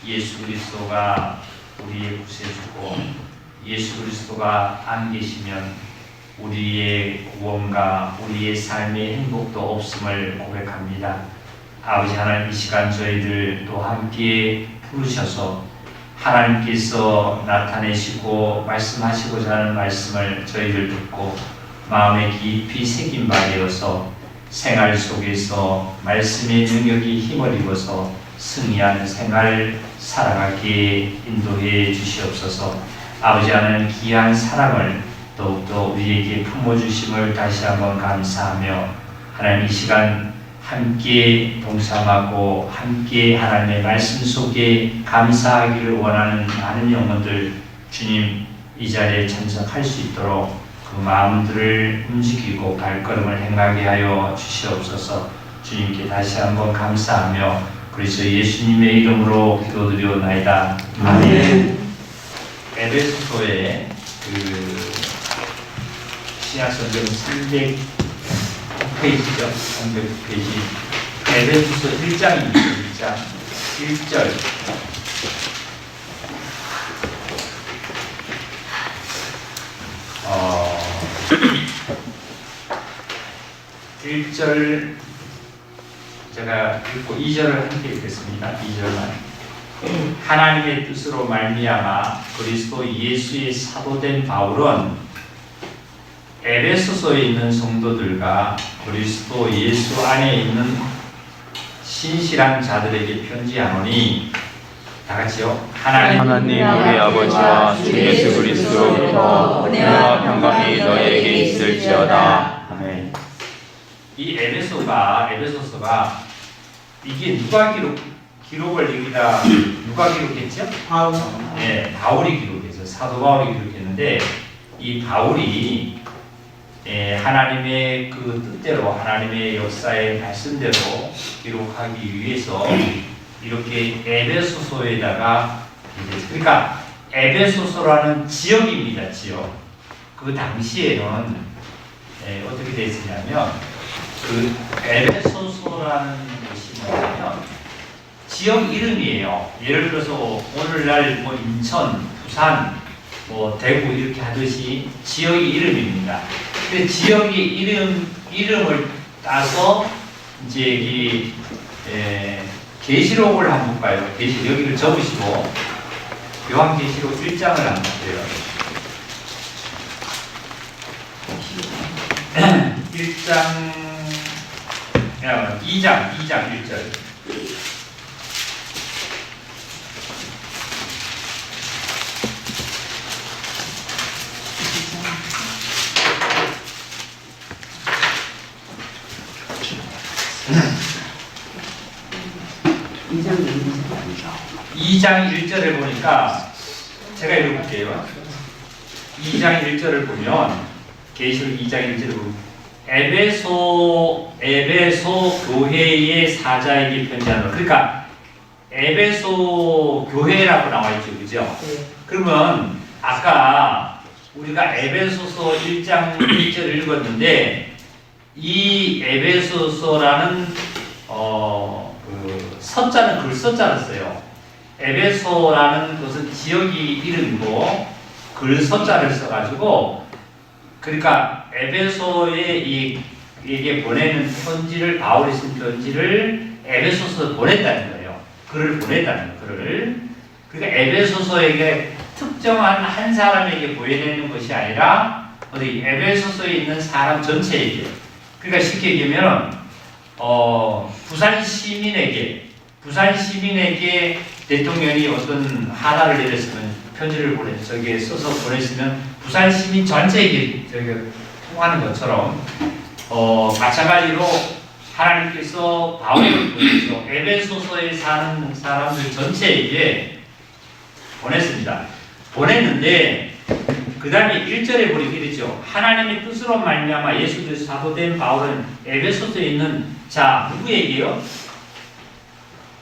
예수 그리스도가 우리의 구세주고 예수 그리스도가 안 계시면 우리의 구원과 우리의 삶의 행복도 없음을 고백합니다. 아버지 하나님, 이 시간 저희들도 함께 부르셔서 하나님께서 나타내시고 말씀하시고자 하는 말씀을 저희들 듣고 마음에 깊이 새긴 바 되어서 생활 속에서 말씀의 능력이 힘을 입어서 승리하는 생활 살아가게 인도해 주시옵소서. 아버지 하나님, 귀한 사랑을 더욱더 우리에게 품어주심을 다시 한번 감사하며 하나님, 이 시간 함께 동참하고 함께 하나님의 말씀 속에 감사하기를 원하는 많은 영혼들, 주님 이 자리에 참석할 수 있도록 그 마음들을 움직이고 발걸음을 행하게 하여 주시옵소서. 주님께 다시 한번 감사하며 그리스도 예수님의 이름으로 기도드리옵나이다. 아멘. 에베소서의 신약성경 300페이지죠. 300페이지. 에베소서 1장입니다. 1장 1절. 1절 제가 읽고 2절을 함께 읽겠습니다. 2절만. 하나님의 뜻으로 말미암아 그리스도 예수의 사도된 바울은 에베소서에 있는 성도들과 그리스도 예수 안에 있는 신실한 자들에게 편지하노니, 다 같이요. 하나님 우리 아버지와 주 예수 그리스도로부터 은혜와 평강이 너희에게 있을지어다. 아멘. 이 에베소서가 이게 누가 기록을 여기다 누가 기록했죠? 바울. 네, 바울이 기록해서 사도 바울이 기록했는데, 이 바울이 하나님의 그 뜻대로 하나님의 역사의 말씀대로 기록하기 위해서 이렇게 에베소서에다가, 그러니까 에베소서라는 지역입니다. 지역. 그 당시에는 어떻게 됐었냐면, 그 에베소서라는 곳이 뭐냐면 지역 이름이에요. 예를 들어서 오늘날 뭐 인천, 부산, 뭐 대구 이렇게 하듯이 지역의 이름입니다. 근데 지역의 이름을 따서 이제 이 계시록을 한번 봐요. 여기를 적으시고 요한계시록 1장을 한번 보세요. 2장 1절. 이 장 1절을 보니까 제가 읽어볼게요. 2장 1절을 보면 계시록 2장 1절을 보면 에베소 교회의 사자에게 편지하노라. 그러니까 에베소 교회라고 나와 있죠, 그죠? 네. 그러면 아까 우리가 에베소서 1장 1절을 읽었는데, 이 에베소서라는 서자는 글 서자를 써요. 에베소라는 것은 지역이 이름이고 글 서자를 써가지고, 그러니까 에베소에 이게 보내는 편지를, 바울이 쓴 편지를 에베소서에 보냈다는 거예요. 글을 보냈다는 거예요. 글을. 그러니까 에베소서에게 특정한 한 사람에게 보내는 것이 아니라 어디 에베소서에 있는 사람 전체에게. 그러니까 쉽게 얘기하면 부산 시민에게 대통령이 어떤 하라를 내렸으면 편지를 저기에 써서 보냈으면 부산 시민 전체에게 통하는 것처럼 마찬가지로 하나님께서 바울을 보내서 에베소서에 사는 사람들 전체에게 보냈습니다. 보냈는데 그 다음에 1절에 보니까 이랬죠. 하나님의 뜻으로 말미암아 예수 그리스도 사도된 바울은 에베소서에 있는 누구에게요?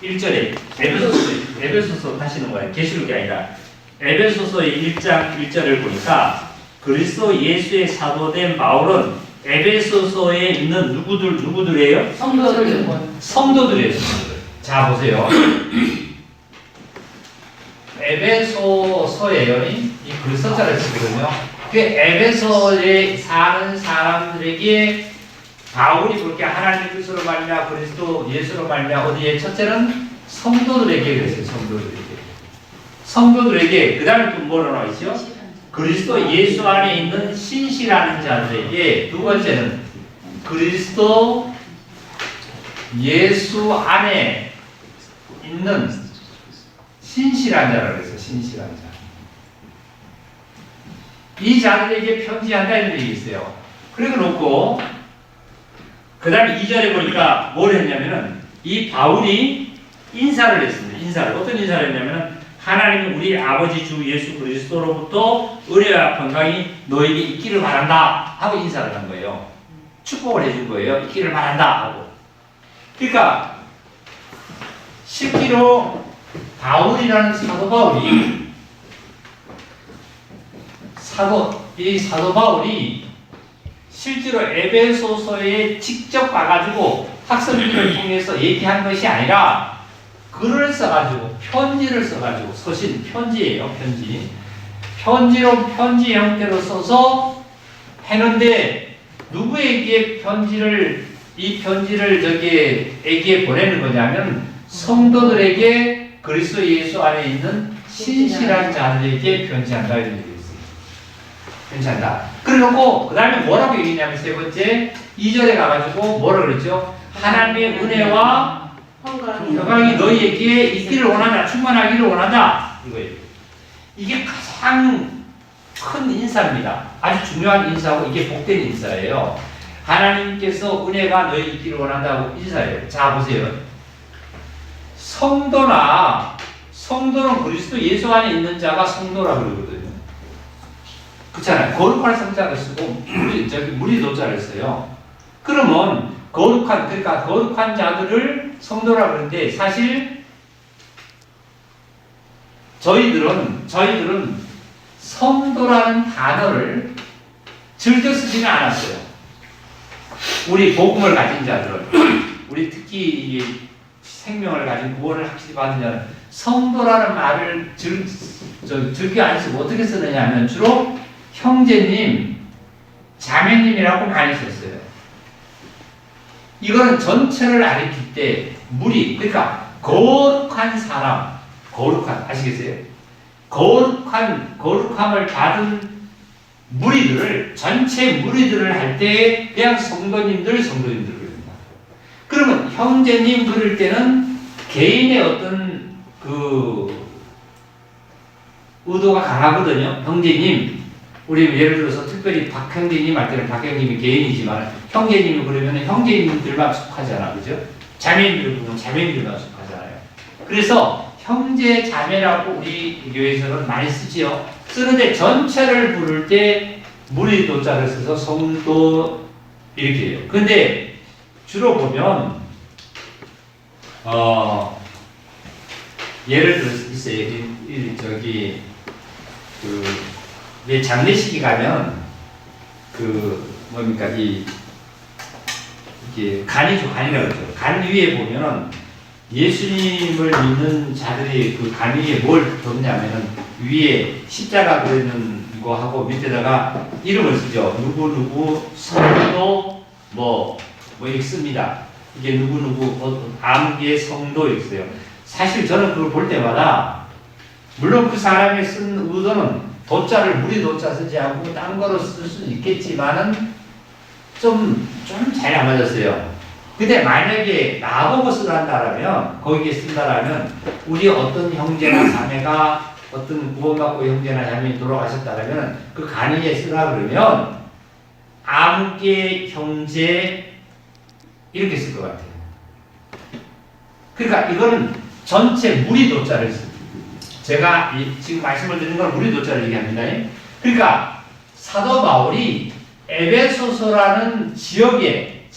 1절에 에베소서 다시는 거예요. 계시록이 아니라 에베소서의 1장 1절을 보니까 그리스도 예수의 사도된 바울은 에베소서에 있는 누구들이에요? 성도들이에요. 자 보세요. 에베소서예요. 이 글서자를 쓰거든요. 그 에베소에 사는 사람들에게 바울이 그렇게 하나님의 뜻으로 말미암아 그리스도 예수로 말미암아 어디에 첫째는 성도들에게 그랬어요. 성도들에게 그 다음에 또 뭐로 나와 있죠? 그리스도 예수 안에 있는 신실한 자들에게. 두 번째는 그리스도 예수 안에 있는 신실한 자라고 했어요. 신실한 자. 이 자들에게 편지한다 이런 얘기 있어요. 그리고 놓고 그 다음에 2절에 보니까 뭘 했냐면은 이 바울이 인사를 했습니다. 인사를. 어떤 인사를 했냐면은 하나님이 우리 아버지 주 예수 그리스도로부터 은혜와 평강이 너에게 있기를 바란다 하고 인사를 한 거예요. 축복을 해준 거예요. 있기를 바란다 하고. 그러니까 실제로 바울이라는 사도 바울이 사도 바울이 실제로 에베소서에 직접 가가지고 학생들을 통해서 얘기한 것이 아니라 글을 써가지고 편지를 써가지고 서신 편지예요. 편지로 편지 형태로 써서 했는데 누구에게 이 편지를 저기에게 보내는 거냐면 성도들에게 그리스도 예수 안에 있는 신실한 자들에게 편지한다 이런 얘기 있어요. 편지한다. 그래놓고 그 다음에 뭐라고 얘기했냐면 세 번째 2절에 가가지고 뭐라 그랬죠? 하나님의 은혜와 평강이 너희에게 있기를 원한다. 충만하기를 원한다. 이거예요. 이게 가장 큰 인사입니다. 아주 중요한 인사고 이게 복된 인사예요. 하나님께서 은혜가 너희 있기를 원한다고 인사해요. 자 보세요. 성도는 그리스도 예수 안에 있는 자가 성도라고 그러거든요. 그렇잖아요. 거룩한 성자를 쓰고 무리도자를 써요. 그러면 거룩한 자들을 성도라고 그러는데 사실 저희들은 성도라는 단어를 즐겨 쓰지는 않았어요. 우리 복음을 가진 자들은 우리 특히 생명을 가진 구원을 확실히 받은 자는 성도라는 말을 즐겨 안 쓰고 어떻게 쓰느냐 하면 주로 형제님, 자매님이라고 많이 썼어요. 이거는 전체를 가리킬 때 그러니까 거룩한 사람, 아시겠어요? 거룩함을 받은 전체 무리들을 할 때 그냥 성도님들 그럽니다. 그러면 형제님 그럴 때는 개인의 어떤 의도가 강하거든요. 형제님, 우리 예를 들어서 특별히 박 형제님 할 때는 박 형님이 개인이지만 형제님이 그러면 형제님들만 속하잖아, 그죠? 자매님들 보면 자매님들만 속하잖아요. 그래서 형제 자매라고 우리 교회에서는 많이 쓰지요. 쓰는데 전체를 부를 때 무리도자를 써서 성도 이렇게 해요. 근데 주로 보면 예를 들어서 있어요. 저기 왜 장례식이 가면 뭡니까 이게 간이죠. 간이라고 그러죠. 간 위에 보면은 예수님을 믿는 자들이 그 간 위에 뭘 뒀냐면은 위에 십자가 그리는 거 하고 밑에다가 이름을 쓰죠. 누구 성도 뭐 이렇게 씁니다. 이게 누구 아무개 성도 이렇게 써요. 사실 저는 그걸 볼 때마다 물론 그 사람이 쓴 의도는 도자를 무리도자 쓰지 않고 딴 거로 쓸 수는 있겠지만은 좀 잘 안 맞았어요. 근데 만약에 나보고 쓰란다라면 거기에 쓴다라면 우리 어떤 형제나 자매가 어떤 구원받고 형제나 자매이 돌아가셨다라면 그 간이에 쓰라 그러면 아무개 형제 이렇게 쓸 것 같아요. 그러니까 이거는 전체 무리도자를 씁니다. 제가 지금 말씀을 드리는 건 무리도자를 얘기합니다. 그러니까 사도 바울이 에베소서라는 지역에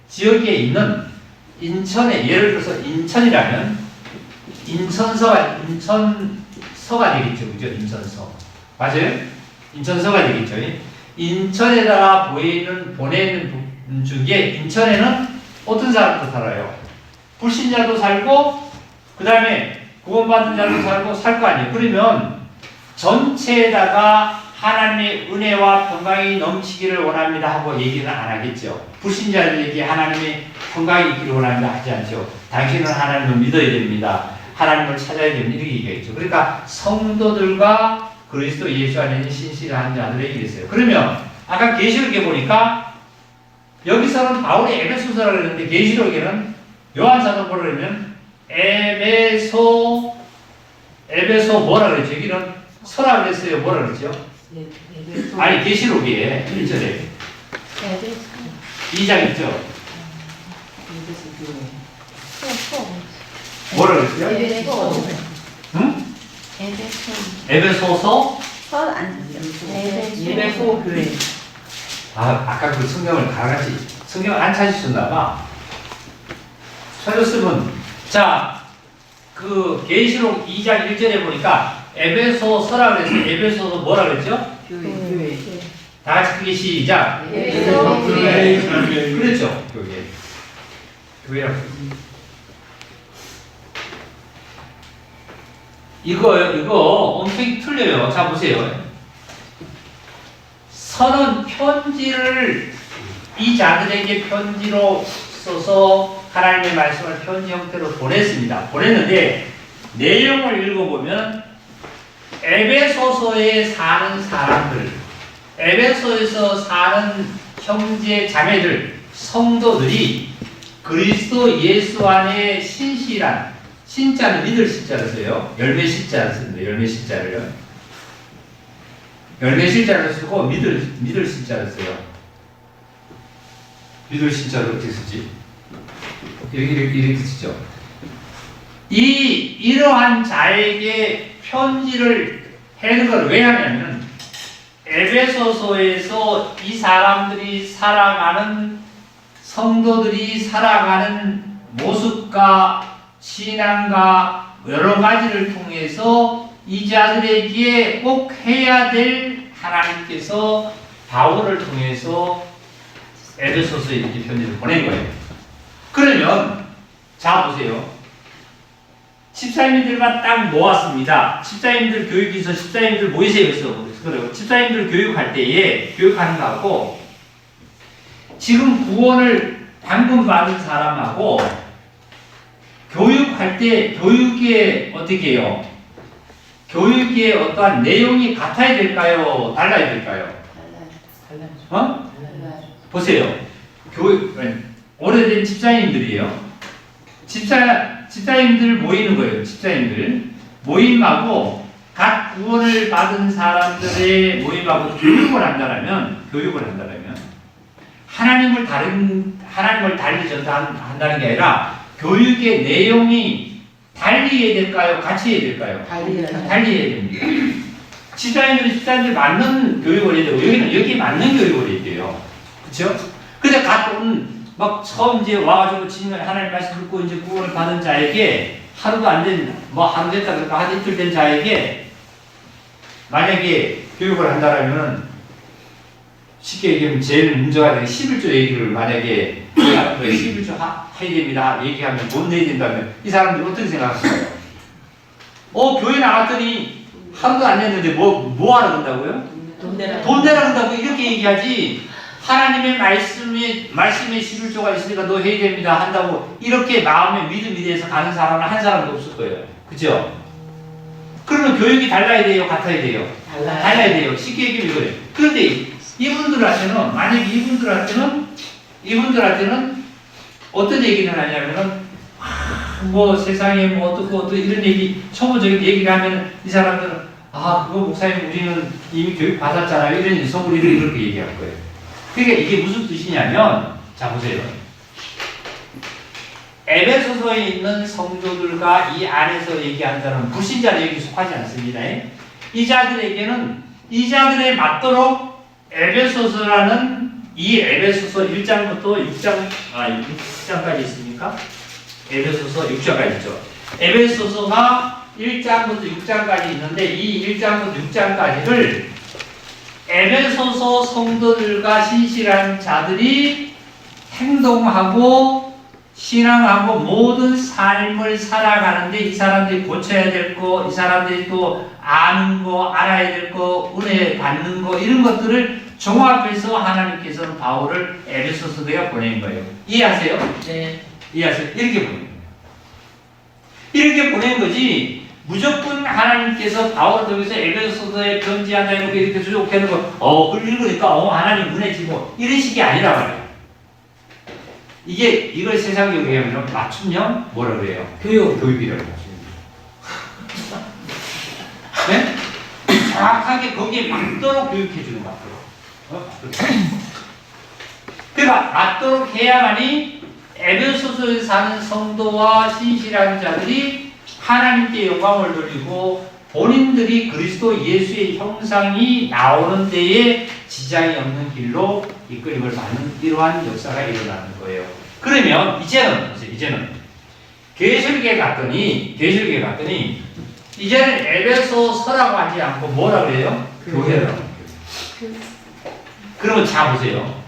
있는 인천에 예를 들어서 인천이라면 인천서가 되겠죠. 그죠? 인천서. 맞아요? 인천서가 되겠죠. 인천에다가 보내는 분 중에 인천에는 어떤 사람도 살아요. 불신자도 살고 그 다음에 구원받은 자도 살고 살 거 아니에요. 그러면 전체에다가 하나님의 은혜와 평강이 넘치기를 원합니다 하고 얘기는 안 하겠죠. 불신자들에게 하나님의 평강이 있기를 원합니다 하지 않죠. 당신은 하나님을 믿어야 됩니다. 하나님을 찾아야 됩니다. 이렇게 얘기했죠. 그러니까 성도들과 그리스도 예수 안에 있는 신실한 자들에게 얘기했어요. 그러면 아까 계시록에 보니까 여기서는 바울이 에베소서라고 그랬는데 계시록에는 요한사도 뭐라 그러면 에베소 뭐라 그랬죠? 여기는 서라 그랬어요. 뭐라 그랬죠? 아니 계시록에 1절에 2장 있죠? 뭐라 그랬어요? 응? 에베소서? 예배소 교회. 아까 그 성경을 다 같이 성경 안 찾으셨나봐. 찾았으면 자, 그 계시록 2장 1절에 보니까 에베소서라 그랬어요. 에베소서 뭐라 그랬죠? 교회. 다 같이 크게 시작. 에베소 교회. 교회. 그렇죠. 교회. 교회라고. 이거 엄청 틀려요. 자 보세요. 선은 편지를 이 자들에게 편지로 써서 하나님의 말씀을 편지 형태로 보냈습니다. 보냈는데 내용을 읽어보면 에베소서에 사는 사람들, 에베소에서 사는 형제 자매들, 성도들이 그리스도 예수 안에 신실한, 신자는 믿을 신자를 써요. 열매 신자를 쓰는데 열매 신자를요. 열매 신자를 쓰고 믿을 신자를 써요. 믿을 신자를 어떻게 쓰지? 이렇게 쓰죠. 이러한 자에게 편지를 해는 걸 왜 하냐면 에베소서에서 이 사람들이 살아가는 성도들이 살아가는 모습과 신앙과 여러 가지를 통해서 이 자들에게 꼭 해야 될 하나님께서 바울을 통해서 에베소서에 이렇게 편지를 보낸 거예요. 그러면 자 보세요. 집사님들만 딱 모았습니다. 집사님들 교육에서 집사님들 모이세요. 그래서 집사님들 교육할 때에 교육하는 거하고 지금 구원을 방금 받은 사람하고 교육할 때 교육에 어떻게 해요? 교육의 어떠한 내용이 같아야 될까요? 달라야 될까요? 어? 보세요. 오래된 집사님들이에요. 집사님들 모이는 거예요. 집사님들 모임하고 각 구원을 받은 사람들의 모임하고 교육을 한다면 하나님을 달리 전한다는 게 아니라 교육의 내용이 달리 해야 될까요? 같이 해야 될까요? 달리 해야 됩니다. 집사님들 맞는 교육을 해야 되고 여기는 여기 맞는 교육을 해야 돼요. 그렇죠? 근데 같은 막 처음 이제 와가지고 지금 하나님 말씀 듣고 이제 구원을 받은 자에게 하루도 안 된, 하루 됐다 그럴까 한 이틀 된 자에게 만약에 교육을 한다라면은 쉽게 얘기하면 제일 문제가 되는 11조 얘기를 만약에 11조 해야 됩니다 얘기하면 못 내야 된다면 이 사람들이 어떻게 생각하실까요? 교회 나갔더니 하루도 안 됐는데 뭐 하러 간다고요? 돈 내라 간다고 이렇게 얘기하지. 하나님의 말씀에 11조가 있으니까 너 해야 됩니다 한다고 이렇게 마음에 믿음이 돼서 가는 사람은 한 사람도 없을 거예요. 그죠? 그러면 교육이 달라야 돼요? 같아야 돼요? 달라야 돼요. 쉽게 얘기하면 이거예요. 그런데 이분들한테는 만약에 이분들한테는 어떤 얘기를 하냐면은 세상에 어떻고 이런 얘기 초보적인 얘기를 하면 이 사람들은 그거 목사님 우리는 이미 교육 받았잖아요 이런 소리를 이렇게 얘기할 거예요. 그러니까 이게 무슨 뜻이냐면 자 보세요. 에베소서에 있는 성도들과 이 안에서 얘기하는 자는 불신자들에게 속하지 않습니다. 이 자들에게는 이 자들에 맞도록 에베소서라는 이 에베소서 1장부터 6장까지 있습니까? 에베소서 6장까지 있죠. 에베소서가 1장부터 6장까지 있는데 이 1장부터 6장까지를 에베소서 성도들과 신실한 자들이 행동하고 신앙하고 모든 삶을 살아가는데 이 사람들이 고쳐야 될 거, 이 사람들이 또 아는 거, 알아야 될 거, 은혜 받는 거 이런 것들을 종합해서 하나님께서는 바울을 에베소서에 보낸 거예요. 이해하세요? 네. 이해하세요? 이렇게 보낸 거예요. 이렇게 보낸 거지 무조건 하나님께서 바울을 여기서 에베소서에 편지한다 이렇게 주족하는 거 읽으니까 하나님 은혜지 뭐 이런 식이 아니라 말이에요. 이걸 세상에 얘기하면 맞춤형 뭐라 그래요? 교육이라고 해요. 네? 정확하게 거기에 맞도록 교육해 주는 것 같아요. 그러니까 맞도록 해야만이 에베소서에 사는 성도와 신실한 자들이 하나님께 영광을 돌리고 본인들이 그리스도 예수의 형상이 나오는 데에 지장이 없는 길로 이끌림을 받는 이러한 역사가 일어나는 거예요. 그러면 이제는 계시록에 갔더니 이제는 에베소서라고 하지 않고 뭐라 그래요? 교회라고 해요. 그러면 자 보세요.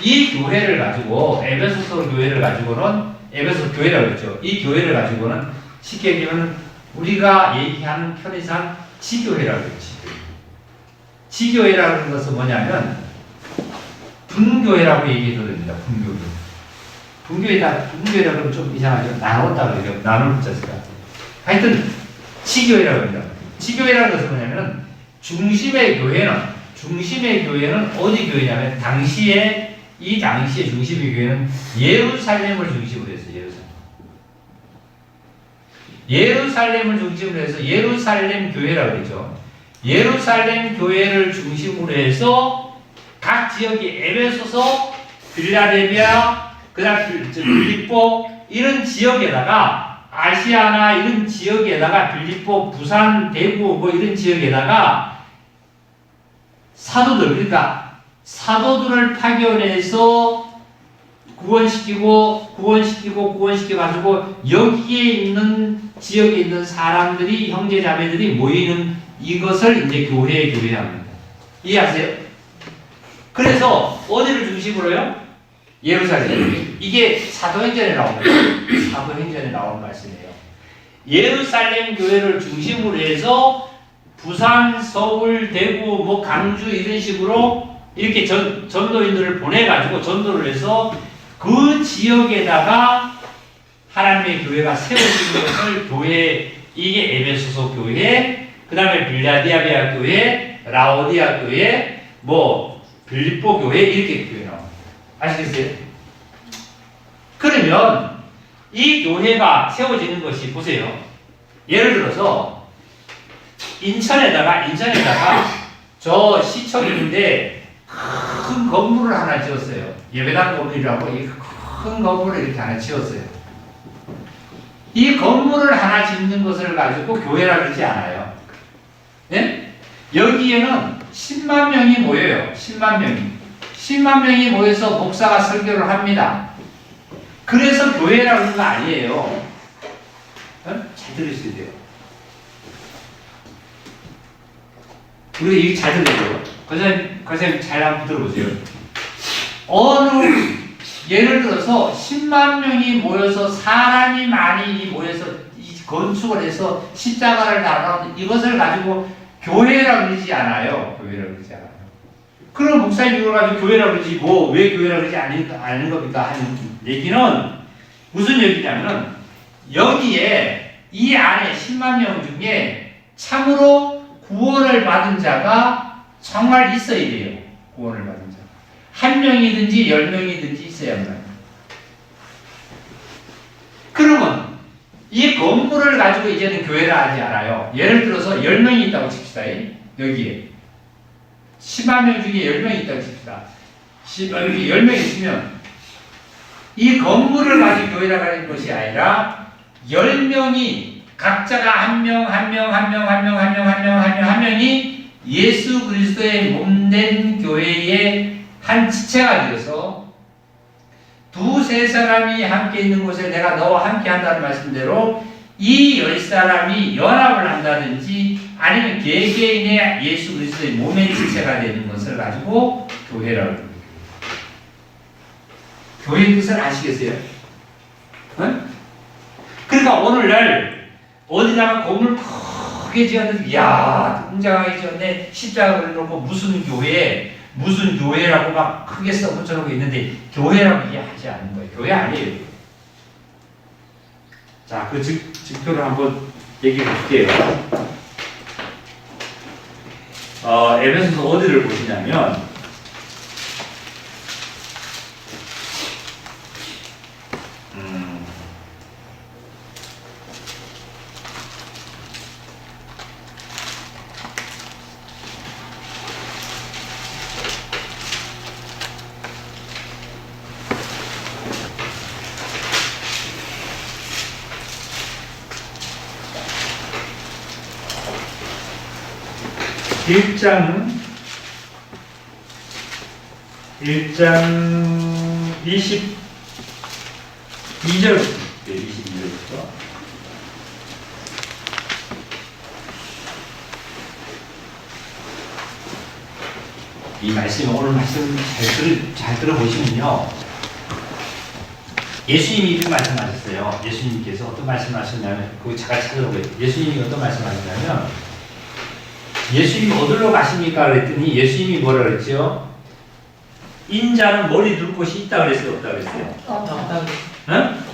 이 교회를 가지고 에베소서 교회를 가지고는 에베소 교회라고 했죠. 이 교회를 가지고는 쉽게 얘기하면 우리가 얘기하는 편의상 지교회라고 해요. 지교회라고 하는 것은 뭐냐면 분교회라고 얘기해도 됩니다. 분교회라고 하면 좀 이상하죠. 나눴다 그래요. 나눌 자체가. 하여튼 지교회라고 합니다. 지교회라는 것은 뭐냐면 중심의 교회는 어디 교회냐면 이 당시에 중심의 교회는 예루살렘을 중심으로 했어요. 예루살렘을 중심으로 해서 예루살렘 교회라고 그러죠. 예루살렘 교회를 중심으로 해서 각 지역이 에베소서, 빌라델비아, 그다음 빌립보 이런 지역에다가 아시아나 이런 지역에다가 빌립보, 부산, 대구 뭐 이런 지역에다가 사도들을 파견해서 구원시키고 가지고 여기에 있는 지역에 있는 사람들이 형제자매들이 모이는 이것을 이제 교회합니다. 이해하세요? 그래서 어디를 중심으로요? 예루살렘. 이게 사도행전에 나오는 말씀이에요. 예루살렘 교회를 중심으로 해서 부산, 서울, 대구, 뭐 강주 이런 식으로 이렇게 전도인들을 보내가지고 전도를 해서 그 지역에다가 하나님의 교회가 세워지는 것을 교회, 이게 에베소서 교회, 그 다음에 빌라디아비아 교회, 라오디아 교회, 뭐 빌립보 교회 이렇게 교회 나옵니다. 아시겠어요? 그러면 이 교회가 세워지는 것이 보세요. 예를 들어서 인천에다가 저 시청인데 큰 건물을 하나 지었어요. 예배당 건물이라고 이 큰 건물을 이렇게 하나 지었어요. 이 건물을 하나 짓는 것을 가지고 교회라 그러지 않아요. 네? 여기에는 10만 명이 모여요. 10만 명이 모여서 목사가 설교를 합니다. 그래서 교회라는 거 아니에요. 어? 잘 들으셔야 돼요. 우리 이거 잘 들으세요. 과장님 잘 한번 들어보세요. 예를 들어서 10만 명이 모여서 사람이 많이 모여서 이 건축을 해서 십자가를 달아놓은 이것을 가지고 교회라고 그러지 않아요. 그럼 목사님 이걸 가지고 교회라고 그러지 왜 교회라고 그러지 않는 겁니까? 하는 얘기는 무슨 얘기냐면은 여기에 이 안에 10만 명 중에 참으로 구원을 받은 자가 정말 있어야 돼요. 구원을 받은 자. 한 명이든지 10명이든지 있어야 합니다. 그러면 이 건물을 가지고 이제는 교회라 하지 않아요. 예를 들어서 10명이 있다고 칩시다. 여기에 10만 명 중에 10명이 있다고 칩시다. 10명이 있으면 이 건물을 가지고 교회라고 하는 것이 아니라 10명이 각자가 한 명이 예수 그리스도의 몸된 교회의 한 지체가 되어서 두세 사람이 함께 있는 곳에 내가 너와 함께 한다는 말씀대로 이 10사람이 연합을 한다든지 아니면 개개인의 예수 그리스도의 몸의 지체가 되는 것을 가지고 교회라고 합니다. 교회의 뜻을 아시겠어요? 응? 그러니까 오늘날 어디다가 건물 크게 지었는데 이야 웅장하게 지었네 십자가 그려놓고 무슨 교회라고 막 크게 써붙여놓고 있는데 교회라고 이해하지 않는 거예요. 교회 아니에요. 자, 그 증표를 한번 얘기해 볼게요. 에베소서 어디를 보시냐면 1장 22절부터 이 말씀, 오늘 말씀 잘 들어보시면요. 예수님이 이렇게 말씀하셨어요. 예수님께서 어떤 말씀하셨냐면, 그거 잘 찾아보세요. 예수님이 어떤 말씀하셨냐면, 예수님이 어디로 가십니까? 그랬더니 예수님이 뭐라 그랬죠? 인자는 머리 둘 곳이 있다 그랬어요? 없다 그랬어요? 응?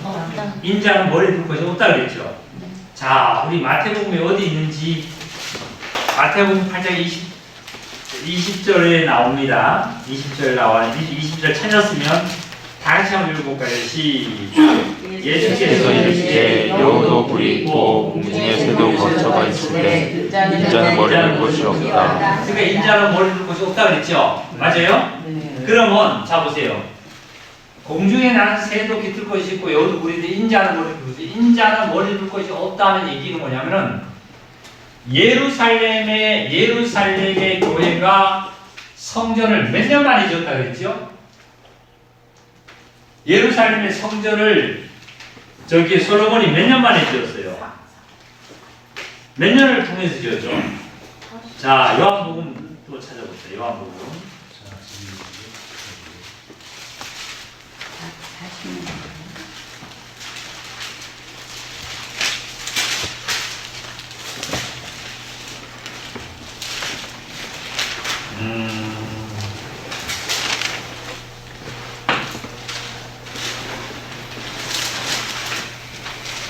인자는 머리 둘 곳이 없다 그랬죠? 자, 우리 마태복음에 어디 있는지 마태복음 8장 20절에 나옵니다. 20절 나와요. 20절 찾았으면 다 같이 한번 읽어볼까요? 시작. 예수께서 이르시되 여우도 뿔이 있고 공중에 새도 거처가 있을 때 인자는 머리 둘 곳이 없다. 그러니까 인자는 머리 둘 곳이 없다 그랬죠? 맞아요? 그러면 자 보세요. 공중에 나는 새도 깃들 것이 있고 여우도 뿔이 있는데 인자는 머리 둘 곳이 인자는 머리 둘 곳이 없다는 얘기는 뭐냐면은 예루살렘의 교회가 성전을 몇 년 만에 지었다 그랬죠? 예루살렘의 성전을 저기 솔로몬이 몇 년 만에 지었어요? 몇 년을 통해서 지었죠? 자, 요한복음 또 찾아보세요. 요한복음.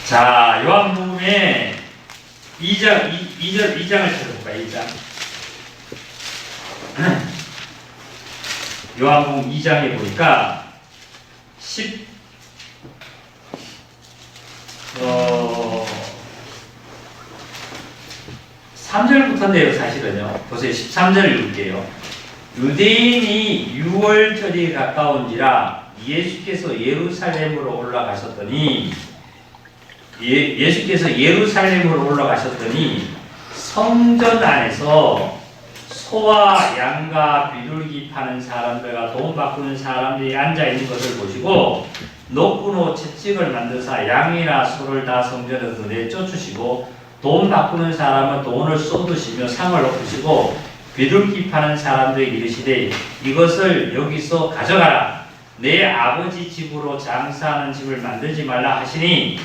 자, 요한복음에 2장을 찾아볼까요? 2장. 요한복음 2장에 보니까 3절부터인데요, 사실은요. 보세요. 13절을 읽을게요. 유대인이 6월절이 가까운지라 예수께서 예루살렘으로 올라가셨더니 성전 안에서 소와 양과 비둘기 파는 사람들과 돈 바꾸는 사람들이 앉아있는 것을 보시고 노끈으로 채찍을 만드사 양이나 소를 다 성전에서 내쫓으시고 돈 바꾸는 사람은 돈을 쏟으시며 상을 엎으시고 비둘기 파는 사람들에게 이르시되 이것을 여기서 가져가라. 내 아버지 집으로 장사하는 집을 만들지 말라 하시니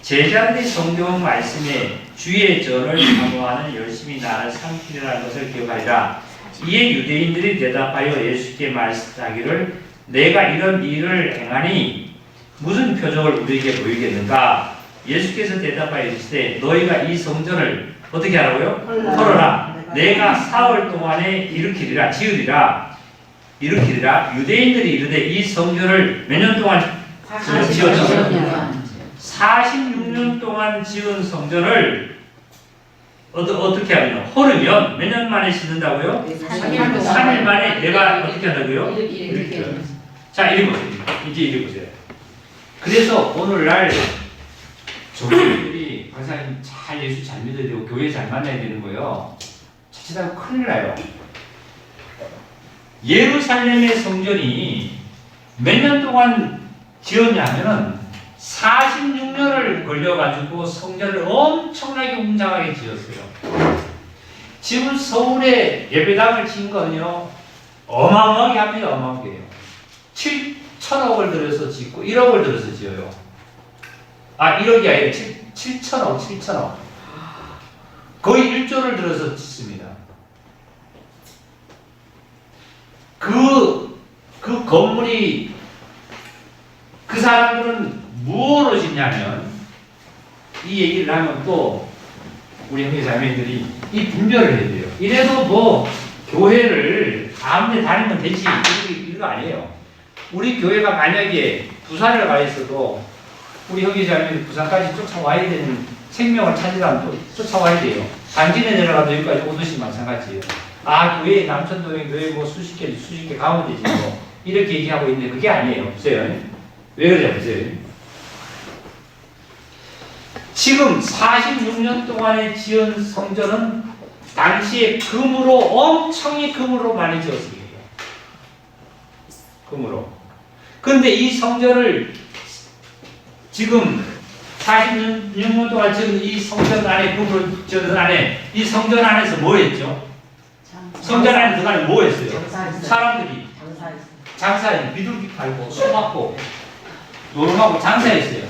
제자들이 성경 말씀에 주의 전을 사모하는 열심히 나를 삼키리라는 것을 기억하리라. 이에 유대인들이 대답하여 예수께 말씀하기를 내가 이런 일을 행하니 무슨 표적을 우리에게 보이겠는가? 예수께서 대답하여 이르시되 너희가 이 성전을 어떻게 하라고요? 헐어라. 내가 사흘 동안에 일으키리라. 유대인들이 이르되 이 성전을 몇 년 동안 지었죠? 46년 동안 지은 성전을 어떻게 하면 헐으면 몇 년 만에 짓는다고요? 3일 만에 내가 어떻게 한다고요? 자, 읽어보세요. 이제 읽어보세요. 그래서 오늘날 조교들이 박사님 예수 잘 믿어야 되고 교회 잘 만나야 되는 거예요. 자칫하면 큰일 나요. 예루살렘의 성전이 몇 년 동안 지었냐면은 46년을 걸려가지고 성전을 엄청나게 웅장하게 지었어요. 지금 서울에 예배당을 지은 거는요, 어마어마하게 합니다. 어마어마하게 해요. 7천억을 들여서 짓고 1억을 들여서 지어요. 아, 1억이 아니라 7천억. 거의 1조를 들어서 짓습니다. 그 건물이, 그 사람들은 무엇으로 짓냐면, 이 얘기를 하면 또 우리 형제자매들이 이 분별을 해야 돼요. 이래도 뭐 교회를 아무데 다니면 되지, 이거 아니에요. 우리 교회가 만약에 부산을 가 있어도 우리 형제자매들이 부산까지 쫓아와야 되는, 생명을 찾으려면 또 쫓아와야 돼요. 단진에 내려가도 여기까지 오듯이 마찬가지예요. 아, 교회 남천동에 교회 뭐 수십 개 가면 되지 뭐 이렇게 얘기하고 있는데 그게 아니에요. 보세요. 왜 그러냐 보세요. 지금 46년 동안에 지은 성전은 당시에 금으로, 엄청히 금으로 많이 지었습니다. 금으로. 근데 이 성전을 지금 46년 동안 지은 이 성전 안에, 금으로 지은 안에, 이 성전 안에서 뭐 했죠? 성전 안에 들어가서 뭐 했어요? 사람들이 장사했어요. 비둘기 팔고, 소 받고, 노름하고 장사했어요.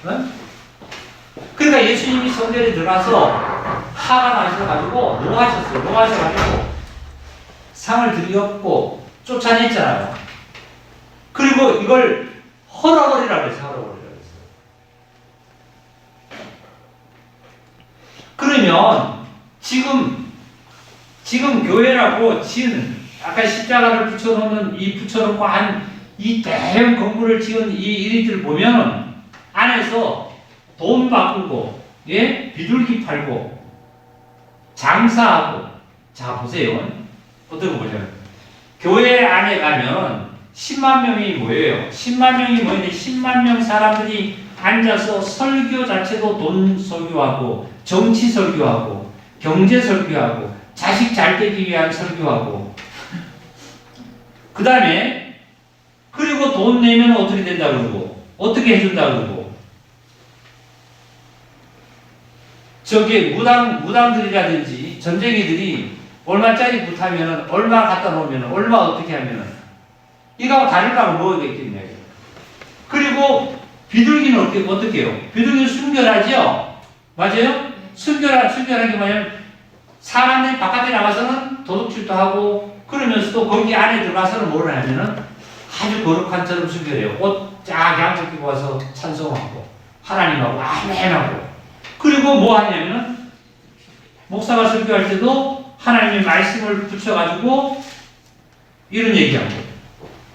응? 그러니까 예수님이 성전에 들어가서 화가 나셔가지고 노하셔가지고 상을 들이었고 쫓아냈잖아요. 그리고 이걸 헐어버리라고 했어요. 그러면 지금 교회라고 지은, 아까 십자가를 붙여놓는 붙여놓고 이 대형 건물을 지은 이 일들을 보면 안에서 돈 바꾸고, 예? 비둘기 팔고, 장사하고. 자, 보세요. 어떤 거 보냐면, 교회 안에 가면 10만 명이 모여요. 10만 명이 모이는데 10만 명 사람들이 앉아서 설교 자체도 돈 설교하고, 정치 설교하고, 경제 설교하고, 자식 잘 되기 위한 설교하고, 그 다음에, 그리고 돈 내면 어떻게 된다 그러고, 어떻게 해준다 그러고, 저기 무당들이라든지 전쟁이들이 얼마짜리 굿하면은, 얼마 갖다 놓으면은, 얼마 어떻게 하면은, 이거하고 다를까고 뭐가 있겠냐. 그리고 비둘기는 어떻게 해요? 비둘기는 순결하죠? 맞아요? 순결한 게 뭐냐면, 사람들이 바깥에 나가서는 도둑질도 하고, 그러면서도 거기 안에 들어가서는 뭘 하냐면은, 아주 거룩한 처럼 순결해요. 옷 쫙 양복 입고 와서 찬송하고, 하나님하고 아멘하고. 그리고 뭐 하냐면은, 목사가 설교할 때도 하나님의 말씀을 붙여가지고, 이런 얘기하고.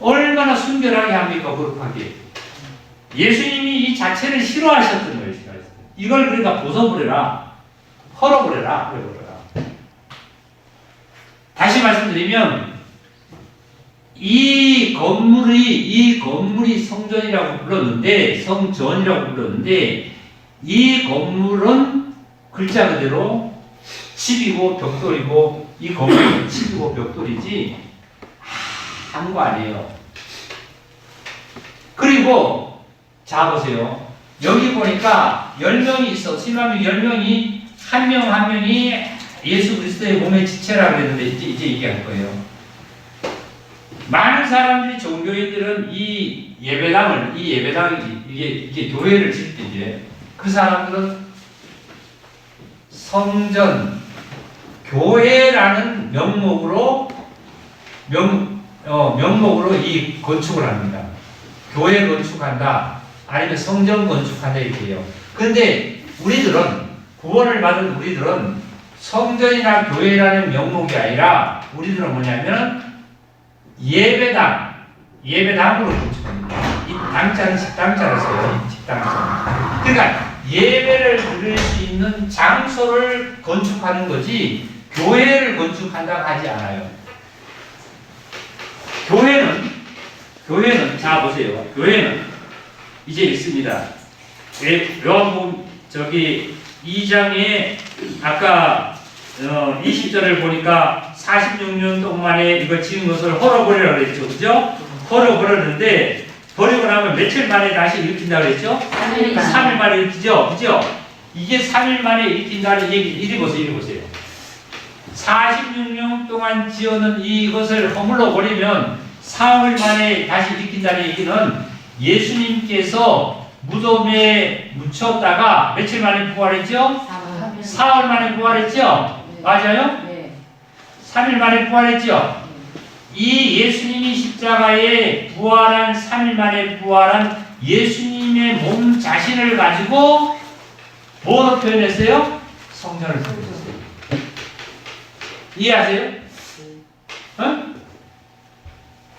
얼마나 순결하게 합니까, 거룩하게. 예수님이 이 자체를 싫어하셨던 거예요. 이걸 그러니까 벗어버려라. 헐어버려라. 다시 말씀드리면, 이 건물이 성전이라고 불렀는데, 이 건물은 글자 그대로 집이고 벽돌이고, 이 건물은 집이고 벽돌이지 아무 거 아니에요. 그리고 자 보세요. 여기 보니까 10명이 있어. 10명이 한 명이 예수 그리스도의 몸의 지체라고 그랬는데 이제 얘기할 거예요. 많은 사람들이, 종교인들은 이 예배당을 이게 교회를 질 때 이제 그 사람들은 성전, 교회라는 명목으로 이 건축을 합니다. 교회 건축한다, 아니면 성전 건축한다 이렇게 해요. 그런데 우리들은, 구원을 받은 우리들은 성전이나 교회라는 명목이 아니라 우리들은 뭐냐면 예배당으로 건축합니다. 이 당자는 식당자를 써요. 식당자. 그러니까 예배를 드릴 수 있는 장소를 건축하는 거지 교회를 건축한다고 하지 않아요. 교회는 자 보세요. 교회는 이제 있습니다. 요한복음 저기 2장에 아까 20절을 보니까 46년 동안에 이걸 지은 것을 헐어버리라고 그랬죠. 그죠? 헐어버렸는데 버리고 나면 며칠 만에 다시 일으킨다고 그랬죠? 3일 만에 일으키죠. 그죠? 이게 3일 만에 일으킨다는 얘기. 이리 보세요. 46년 동안 지어놓은 이것을 허물러 버리면 4일 만에 다시 일으킨다는 얘기는 예수님께서 무덤에 묻혔다가 며칠 만에 부활했죠? 4월 만에 부활했죠? 맞아요? 네. 3일 만에 부활했죠? 이 예수님이 십자가에 부활한 3일 만에 부활한 예수님의 몸 자신을 가지고 뭐로 표현했어요? 성전을 표현했어요. 이해하세요? 어?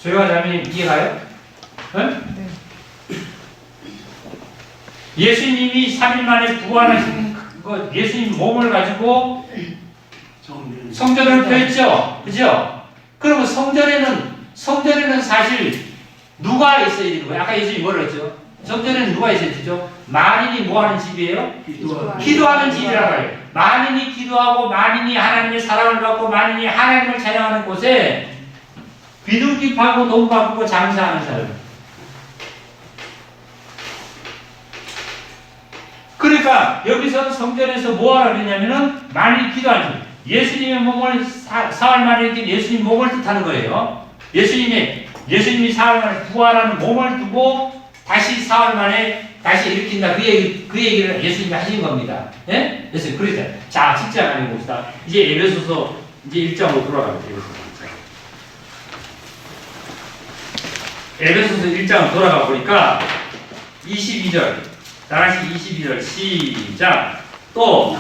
조용한 자매님 이해가요? 어? 예수님이 3일 만에 부활하신 그 예수님 몸을 가지고 성전을 펴했죠? 그죠? 그러면 성전에는 사실 누가 있어야 되는 거예요? 아까 예수님이 뭐라 했죠? 성전에는 누가 있어야 되죠? 만인이 뭐 하는 집이에요? 기도하는 집이라고 해요. 만인이 기도하고 만인이 하나님의 사랑을 받고 만인이 하나님을 찬양하는 곳에 비둘기 파고 돈 바꾸고 장사하는 사람. 그러니까 여기서 성전에서 뭐 하라 그랬냐면은 만인이 기도하는 집. 예수님의 몸을 사흘 만에 일으킨 예수님 몸을 뜻하는 거예요. 예수님이 사흘 만에 부활하는 몸을 두고 다시 사흘 만에 다시 일으킨다. 그 얘기를 예수님이 하신 겁니다. 예? 그래서 그러자. 자, 직장 아니고 봅시다. 이제 에베소서 이제 1장으로 돌아가겠습니다. 에베소서 1장 돌아가 보니까 22절. 다시 22절 시작. 또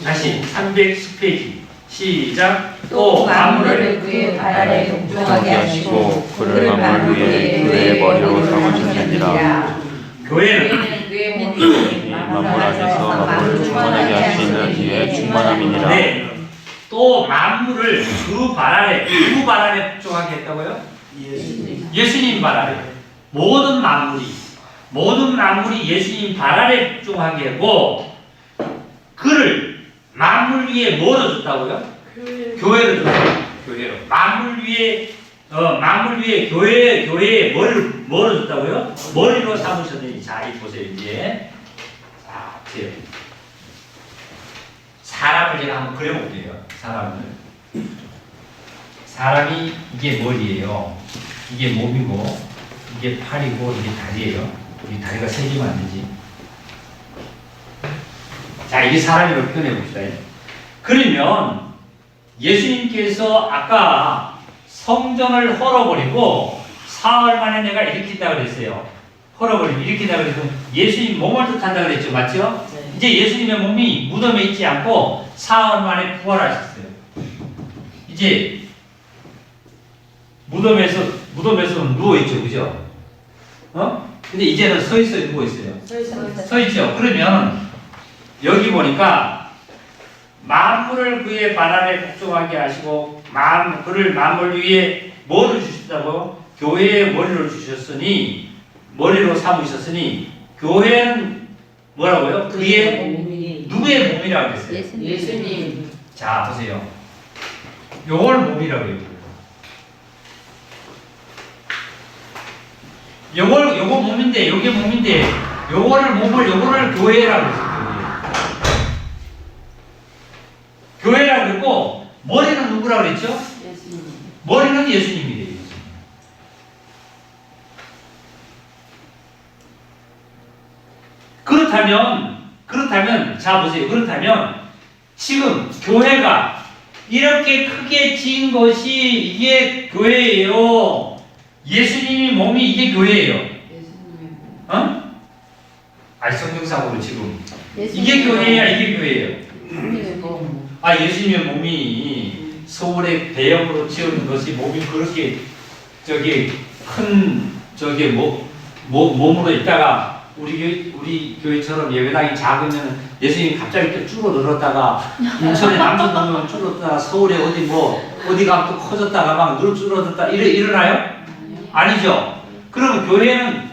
다시 310페이지 시작. 또 만물을 그의 발 아래 동정하게 하시고 그를 만물 위에 그의 머리로 삼으셨느니라. 교회는 그의 몸이 만물 안에서 만물을 충만하게 하시는 이의 충만함이니라. 네. 또 만물을 그 발 아래 복종하게 했다고요? 예수님 발 아래. 모든 만물이 예수님 발 아래 복종하게 했고 그를 만물 위에 뭐로 줬다고요? 교회를 줬어요. 교회로. 만물 위에 교회에 뭐를 줬다고요? 머리로 삼으셨더니 자, 이 보세요 이제. 자, 보세요. 사람을 제가 한번 그려볼게요. 사람이 이게 머리예요. 이게 몸이고 이게 팔이고 이게 다리예요. 우리 다리가 세 개면 안 되지. 자, 이게 사람이라고 표현해 봅시다. 그러면 예수님께서 아까 성전을 헐어버리고 사흘 만에 내가 일으킨다 그랬어요. 헐어버리고 일으킨다 그래서 예수님 몸을 뜻한다 그랬죠. 맞죠? 네. 이제 예수님의 몸이 무덤에 있지 않고 사흘 만에 부활하셨어요. 이제 무덤에서는 누워있죠. 그죠? 근데 이제는 서있어요. 누워있어요. 서있죠. 그러면 여기 보니까 만물을 그의 발 아래 복종하게 하시고 그를 만물 위에 뭐를 주셨다고요? 교회의 머리를 주셨으니 머리로 삼으셨으니 교회는 뭐라고요? 그의 누구의 몸이라고 했어요? 예수님. 자 보세요. 요걸 몸이라고 해요. 요거 몸인데 요게 몸인데 요거를 교회라고 했어요. 교회라고 그랬고 머리는 누구라고 그랬죠? 예수님. 머리는 예수님이래요. 그렇다면 자 보세요. 그렇다면 지금 교회가 이렇게 크게 지은 것이 이게 교회예요. 예수님이 몸이 이게 교회예요. 예수님의 몸. 아니 성경상으로 지금 예수님의 이게 교회야 이게 교회예요. 예수님의 몸. 아 예수님의 몸이 서울에 대형으로 지은 것이 몸이 그렇게 큰 몸으로 있다가 우리 교회처럼 예배당이 작으면 예수님이 갑자기 또 줄어들었다가 인천에 남천 오면 줄어들다가 서울에 어디 가면 또 커졌다가 막 줄어들었다 일어나요? 아니죠. 그러면 교회는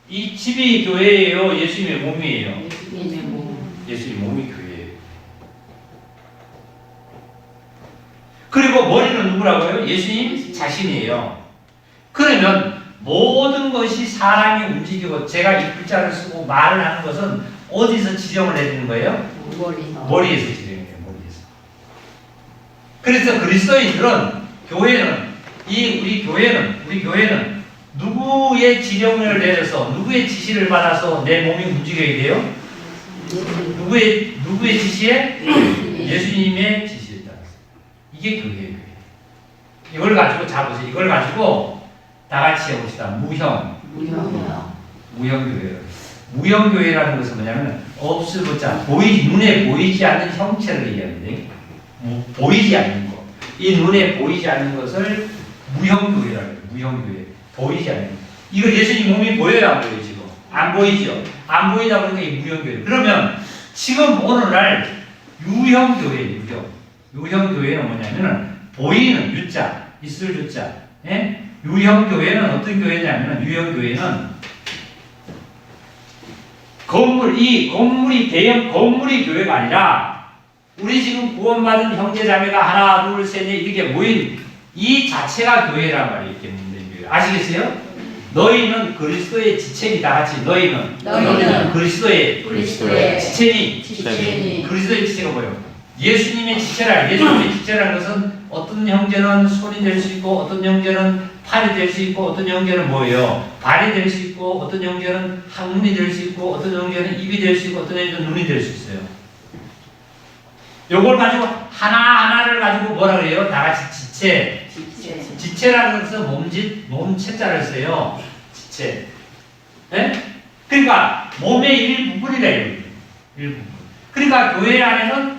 이 집이 교회예요. 예수님의 몸이에요. 예수님의 몸. 예수님 몸이 교회예요. 그리고 머리는 누구라고요? 예수님 자신이에요. 그러면 모든 것이 사람이 움직이고 제가 이 글자를 쓰고 말을 하는 것은 어디서 지정을 해주는 거예요? 머리에서 지정해요. 머리에서. 그래서 그리스도인들은 우리 교회는 누구의 지령을 내려서 누구의 지시를 받아서 내 몸이 움직여야 돼요? 누구의 지시에? 예수님의 지시에 따라서. 이게 교회예요. 이걸 가지고 잡으세요. 이걸 가지고 다 같이 해봅시다. 무형교회. 무형교회라는 것은 뭐냐면 없어보자. 눈에 보이지 않는 형체를 얘기하는데 보이지 않는 것. 이 눈에 보이지 않는 것을 무형교회라고 해요. 무형교회. 보이지 않는 것. 이거 예수님 몸이 보여요? 안 보여요? 지금? 안 보이죠? 안 보이다 보니까 이 무형교회. 그러면 지금 오늘날 유형교회, 유형교회는 뭐냐면은 보이는 유자, 있을 유자. 예? 유형교회는 어떤 교회냐면은 유형교회는 건물이 대형 건물이 교회가 아니라 우리 지금 구원받은 형제자매가 하나, 둘, 셋, 넷 이렇게 모인 이 자체가 교회란 말이에요. 이렇게 묻는 교회. 아시겠어요? 너희는 그리스도의 지체이다. 같이 너희는 그리스도의 지체니. 그리스도의 지체가 뭐예요? 예수님의 지체라. 예수님의 지체라는 것은 어떤 형제는 손이 될 수 있고 어떤 형제는 팔이 될 수 있고 어떤 형제는 뭐예요? 발이 될 수 있고 어떤 형제는 항문이 될 수 있고 어떤 형제는 입이 될 수 있고 어떤 형제는 눈이 될 수 있어요. 요걸 가지고 하나하나를 가지고 뭐라 그래요? 다 같이 지체. 지체라는 것은 몸체자를 써요. 지체. 네? 그러니까 몸의 일부분이래요. 일부분. 그러니까 교회 안에는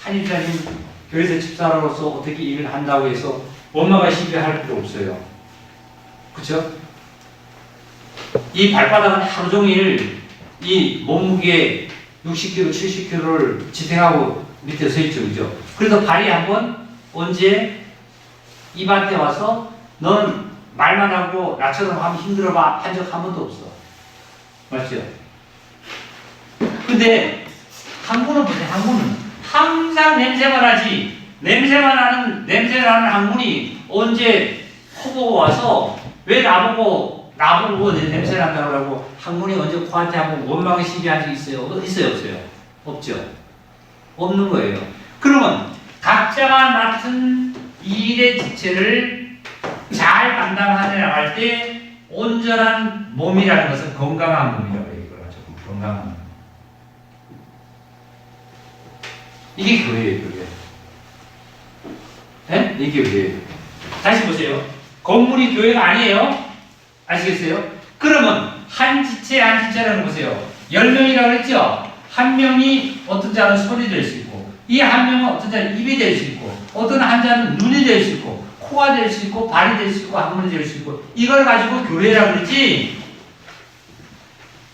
한인자님 교회에서 집사로서 어떻게 일을 한다고 해서 엄마가 시비할 필요 없어요. 그쵸? 이 발바닥은 하루 종일 이 몸무게 60kg, 70kg를 지탱하고 밑에 서 있죠. 그죠? 그래서 발이 한번 언제 입한테 와서 너는 말만 하고 나처럼 하면 힘들어봐 한 적 한 번도 없어. 맞죠? 근데 항문은 보세요. 항문은 항상 냄새만 하지. 냄새나는 항문이 언제 코보고 와서 왜 나보고 냄새 난다고 하고 항문이 언제 코한테 하고 원망의 시비한 적 있어요? 있어요? 없어요? 없죠? 없는 거예요. 그러면 각자가 맡은 일의 지체를 잘 감당하려 나갈 때 온전한 몸이라는 것은 건강한 몸이라고 해요. 이걸 가지고 건강한 몸. 이게 교회예요, 교회. 네? 이게 교회예요. 다시 보세요. 건물이 교회가 아니에요. 아시겠어요? 그러면 한 지체라는 거 보세요. 10명이라고 했죠? 한 명이 어떤 자는 손이 될 수 있고 이 한 명은 어떤 자는 입이 될 수 있고 어떤 한 자는 눈이 될 수 있고 코가 될 수 있고 발이 될 수 있고 항문이 될 수 있고 이걸 가지고 교회라고 그랬지.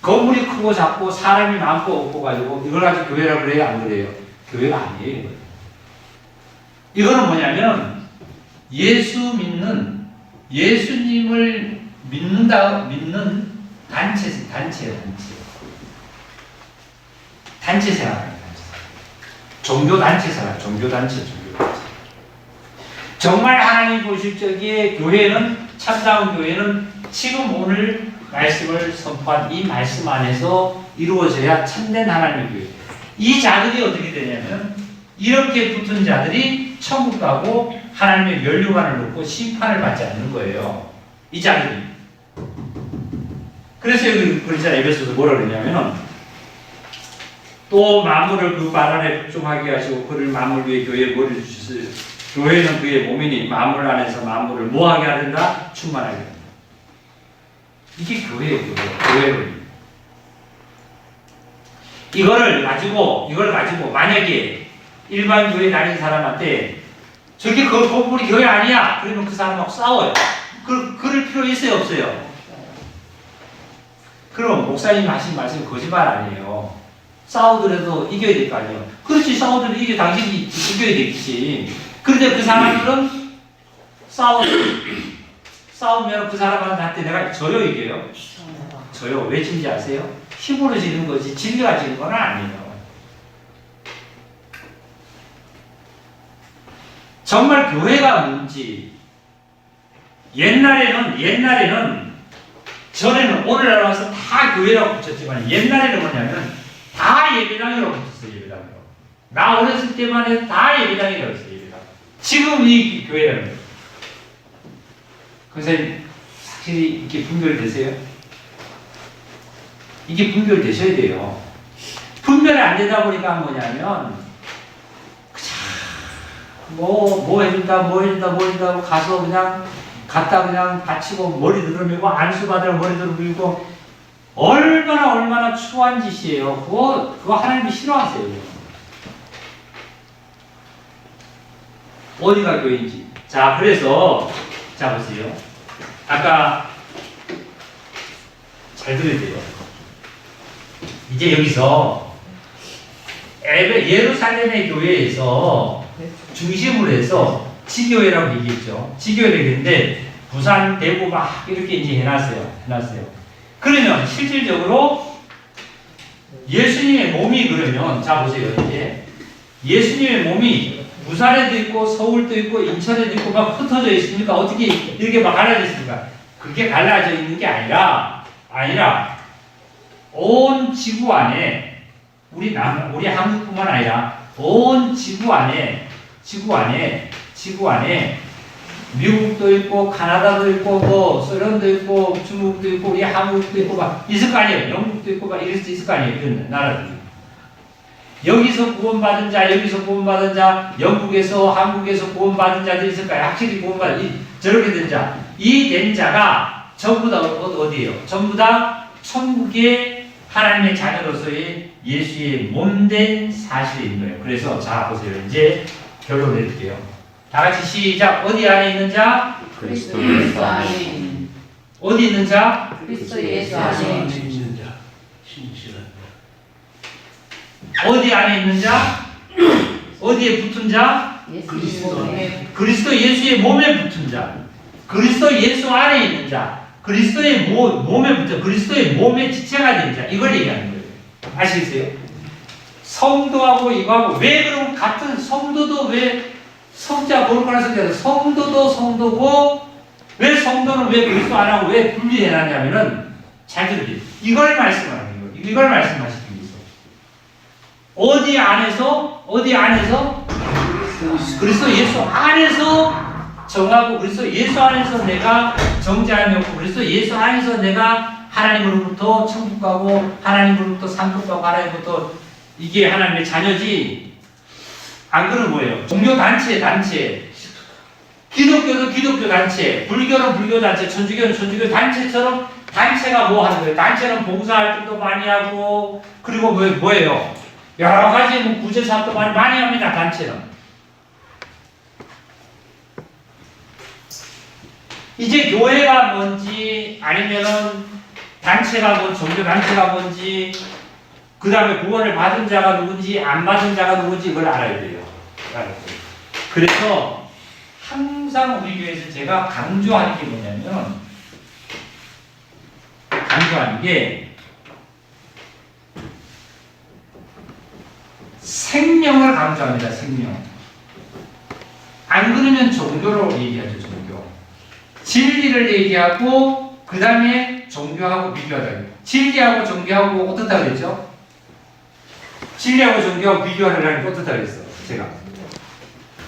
건물이 크고 작고 사람이 많고 없고 가지고 이걸 가지고 교회라고 그래요? 안 그래요? 교회가 아니에요. 이거는 뭐냐면 예수님을 믿는 단체예요. 단체 생활. 종교단체 생활. 종교단체. 정말 하나님 보실 적에 교회는 참다운 교회는 지금 오늘 말씀을 선포한 이 말씀 안에서 이루어져야 참된 하나님의 교회. 이 자들이 어떻게 되냐면 이렇게 붙은 자들이 천국 가고 하나님의 면류관을 놓고 심판을 받지 않는 거예요. 이 자들이. 그래서 여기 그리스도 에베소서 뭐라 그러냐면은 또 만물을 그 발 안에 복종하게 하시고 그를 만물 위에 교회에 머리를 주시으 교회는 그의 몸이니 만물 안에서 만물을 뭐하게 하든가 충만하게 한다. 이게 교회예요. 교회를. 이걸 가지고 만약에 일반 교회 다니는 사람한테 저게 그 건물이 교회 아니야. 그러면 그 사람하고 싸워요. 그럴 필요 있어요? 없어요? 그럼 목사님 하신 말씀이 거짓말 아니에요. 싸우더라도 이겨야 될 거 아니에요. 그렇지, 싸우더라도 당신이 이겨야 되겠지. 그런데 그 사람들은 싸우면 그 사람한테 내가 져요, 이겨요? 져요. 왜 진지 아세요? 힘으로 지는 거지 진리가 지는 건 아니에요. 정말 교회가 뭔지 옛날에는 전에는 오늘날 와서 다 교회라고 붙였지만 옛날에는 뭐냐면 다 예배당이라고 붙였어요. 예배당이라고. 나 어렸을 때만 해도 다 예배당이라고 했어요. 예배당. 지금 이 교회라는 거예요. 그래서 확실히 이렇게 분별되세요? 이게 분별되셔야 돼요. 분별이 안 되다 보니까 뭐냐면 뭐 해준다 하고 가서 그냥 갔다 그냥 다치고 머리 들어밀고 안수받으러 머리 들어밀고 얼마나 추한 짓이에요. 그거 하나님이 싫어하세요. 어디가 교회인지. 자, 그래서 자 보세요. 아까 잘 들어야 돼요. 이제 여기서 예루살렘의 교회에서 중심으로 해서 지교회라고 얘기했죠. 지교회를 얘기했는데 부산, 대구 막 이렇게 이제 해놨어요. 그러면 실질적으로 예수님의 몸이 그러면 자 보세요. 이제 예수님의 몸이 부산에도 있고 서울도 있고 인천에도 있고 막 흩어져 있으니까 어떻게 이렇게 막 갈라져 있습니까? 그게 갈라져 있는 게 아니라 온 지구 안에 우리 한국뿐만 아니라 온 지구 안에 미국도 있고 카나다도 있고 뭐 소련도 있고 중국도 있고 우리 한국도 있고 막 있을 거 아니에요. 영국도 있고 막 이럴 수 있을 거 아니에요. 이런 나라들이. 여기서 구원받은 자, 여기서 구원받은 자, 영국에서 한국에서 구원받은 자들이 있을까요? 확실히 저렇게 된 자. 이 된 자가 전부 다 어디예요? 전부 다 천국의 하나님의 자녀로서의 예수의 몸된 사실인 거예요. 그래서 자 보세요. 이제 결론 내릴게요. 다 같이 시작. 어디 안에 있는 자? 그리스도 예수 안에 있는 어디 있는 자? 그리스도 예수 안에 있는 어디 안에 있는 자? 어디에 붙은 자? 예수 몸에 그리스도 예수의 몸에 붙은 자. 그리스도 예수 안에 있는 자. 그리스도의 몸에 붙어 그리스도의 몸의 지체가 된 자. 이걸 얘기하는 거예요. 아시겠어요? 성도하고 이거하고 왜 그럼 같은 성도도 왜 성자 거룩한 성자도 성도도 성도고 왜 성도는 왜 그리스도 안 하고 왜 분리해놨냐면은 잘 들으세요. 이걸 말씀하는 거예요. 이걸 말씀하시는 거예요. 어디 안에서 그리스도 예수 안에서 정하고 그리스도 예수 안에서 내가 정죄함이었고 그리스도 예수 안에서 내가 하나님으로부터 천국 가고 하나님으로부터 상급 가고 하나님으로부터 이게 하나님의 자녀지. 안 그러면 뭐예요? 종교 단체. 기독교도 기독교 단체, 불교는 불교 단체, 천주교는 천주교 단체처럼 단체가 뭐 하는 거예요? 단체는 봉사활동도 많이 하고 그리고 뭐예요? 여러 가지 구제 사업도 많이 합니다. 단체는. 이제 교회가 뭔지 아니면은 단체가 뭔지 종교 단체가 뭔지 그 다음에 구원을 받은 자가 누군지 안 받은 자가 누군지 이걸 알아야 돼요. 그래서 항상 우리 교회에서 제가 강조하는 게 뭐냐면 생명을 강조합니다. 생명. 안 그러면 종교로 얘기하죠. 종교. 진리를 얘기하고 그 다음에 종교하고 비교하다. 진리하고 종교하고 어떻다 그랬죠? 진리하고 종교하고 비교하려니까 어떻다 그랬어? 제가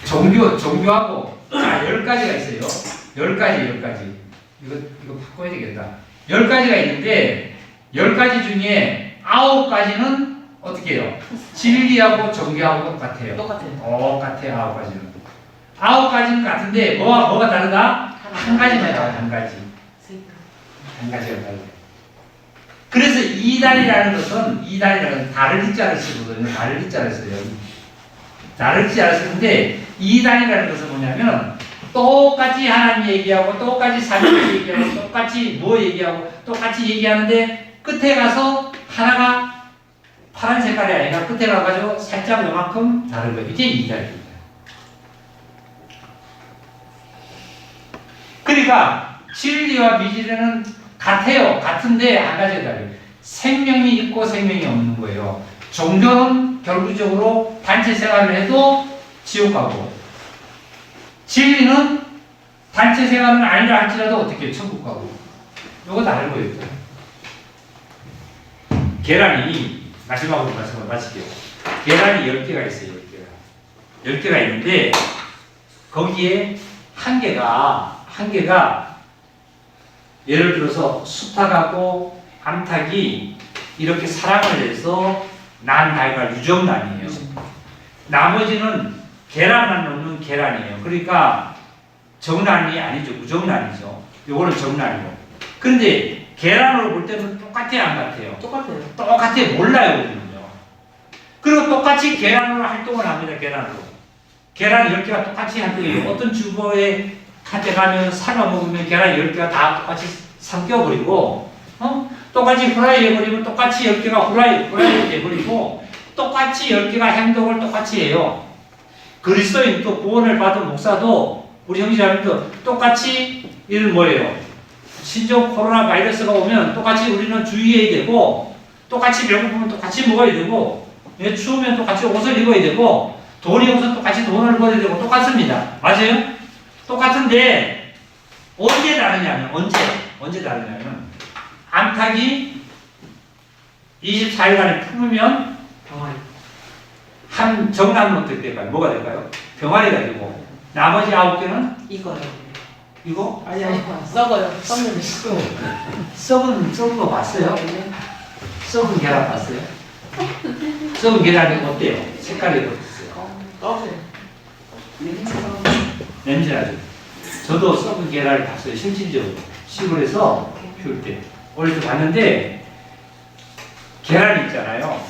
종교하고 10가지가 있어요. 10가지. 이거 바꿔야 되겠다. 10가지가 있는데 10가지 중에 9가지는 어떻게 해요? 진리하고 종교하고 똑같아요. 똑같아요. 9가지는. 9가지는 같은데 뭐가 다르다? 한 가지만 다르다. 한 가지가 다르다. 그래서 이단이라는 것은 다를 자를 쓰거든요. 다를 자를 써요. 다를 자를 쓰는데 이단이라는 것은 뭐냐면 똑같이 하나님 얘기하고 똑같이 사실 얘기하고 똑같이 뭐 얘기하고 똑같이 얘기하는데 끝에 가서 하나가 파란 색깔이 아니라 끝에 가가지고 살짝 요만큼 다른 거예요. 이게 이단입니다. 그러니까 진리와 비진리는 같아요. 같은데 한 가지가 달라요. 생명이 있고 생명이 없는 거예요. 종교는 결국적으로 단체 생활을 해도 지옥 가고 진리는 단체 생활은 아니라 할지라도 어떻게 천국 가고 이거 다른 거예요. 계란이 마지막으로 말씀을 마칠게요. 계란이 10개가 있어요. 10개가 있는데 거기에 한 개가 예를 들어서 수탉하고 암탉이 이렇게 사랑을 해서 난 아이가 유정란이에요. 나머지는 계란만 놓는 계란이에요. 그러니까 정란이 아니죠. 무정란이죠. 요거는 정란이고. 그런데 계란으로 볼 때는 똑같아요, 안 같아요? 똑같아요. 똑같아요. 몰라요, 우리는요. 그리고 똑같이 계란으로 활동을 합니다, 계란으로. 계란 10개가 똑같이 활동해요. 어떤 주부의 한테 가면 삶아 먹으면 계란 10개가 다 똑같이 삼켜버리고, 똑같이 후라이 해버리면 똑같이 10개가 후라이 해버리고, 똑같이 10개가 행동을 똑같이 해요. 그리스도인 또 구원을 받은 목사도 우리 형제자매도 똑같이 이는 뭐예요? 신종 코로나 바이러스가 오면 똑같이 우리는 주의해야 되고, 똑같이 배고프면 똑같이 먹어야 되고, 추우면 똑같이 옷을 입어야 되고, 돈이 없으면 똑같이 돈을 벌어야 되고, 똑같습니다. 맞아요? 똑같은데 언제 다르냐면 언제 다르냐면 암탉이 24일간에 품으면 한 정란은 어떻게 될까요? 뭐가 될까요? 병아리가 되고 나머지 9개는 이거요. 이거? 아니 썩어요. 썩는 썩은 거 봤어요? 썩은 계란 봤어요? 썩은 계란이 어때요? 색깔이 어땠어요? 냄새나죠? 저도 썩은 계란을 봤어요. 실질적으로 시골에서 키울 때 어릴 때 봤는데 계란이 있잖아요.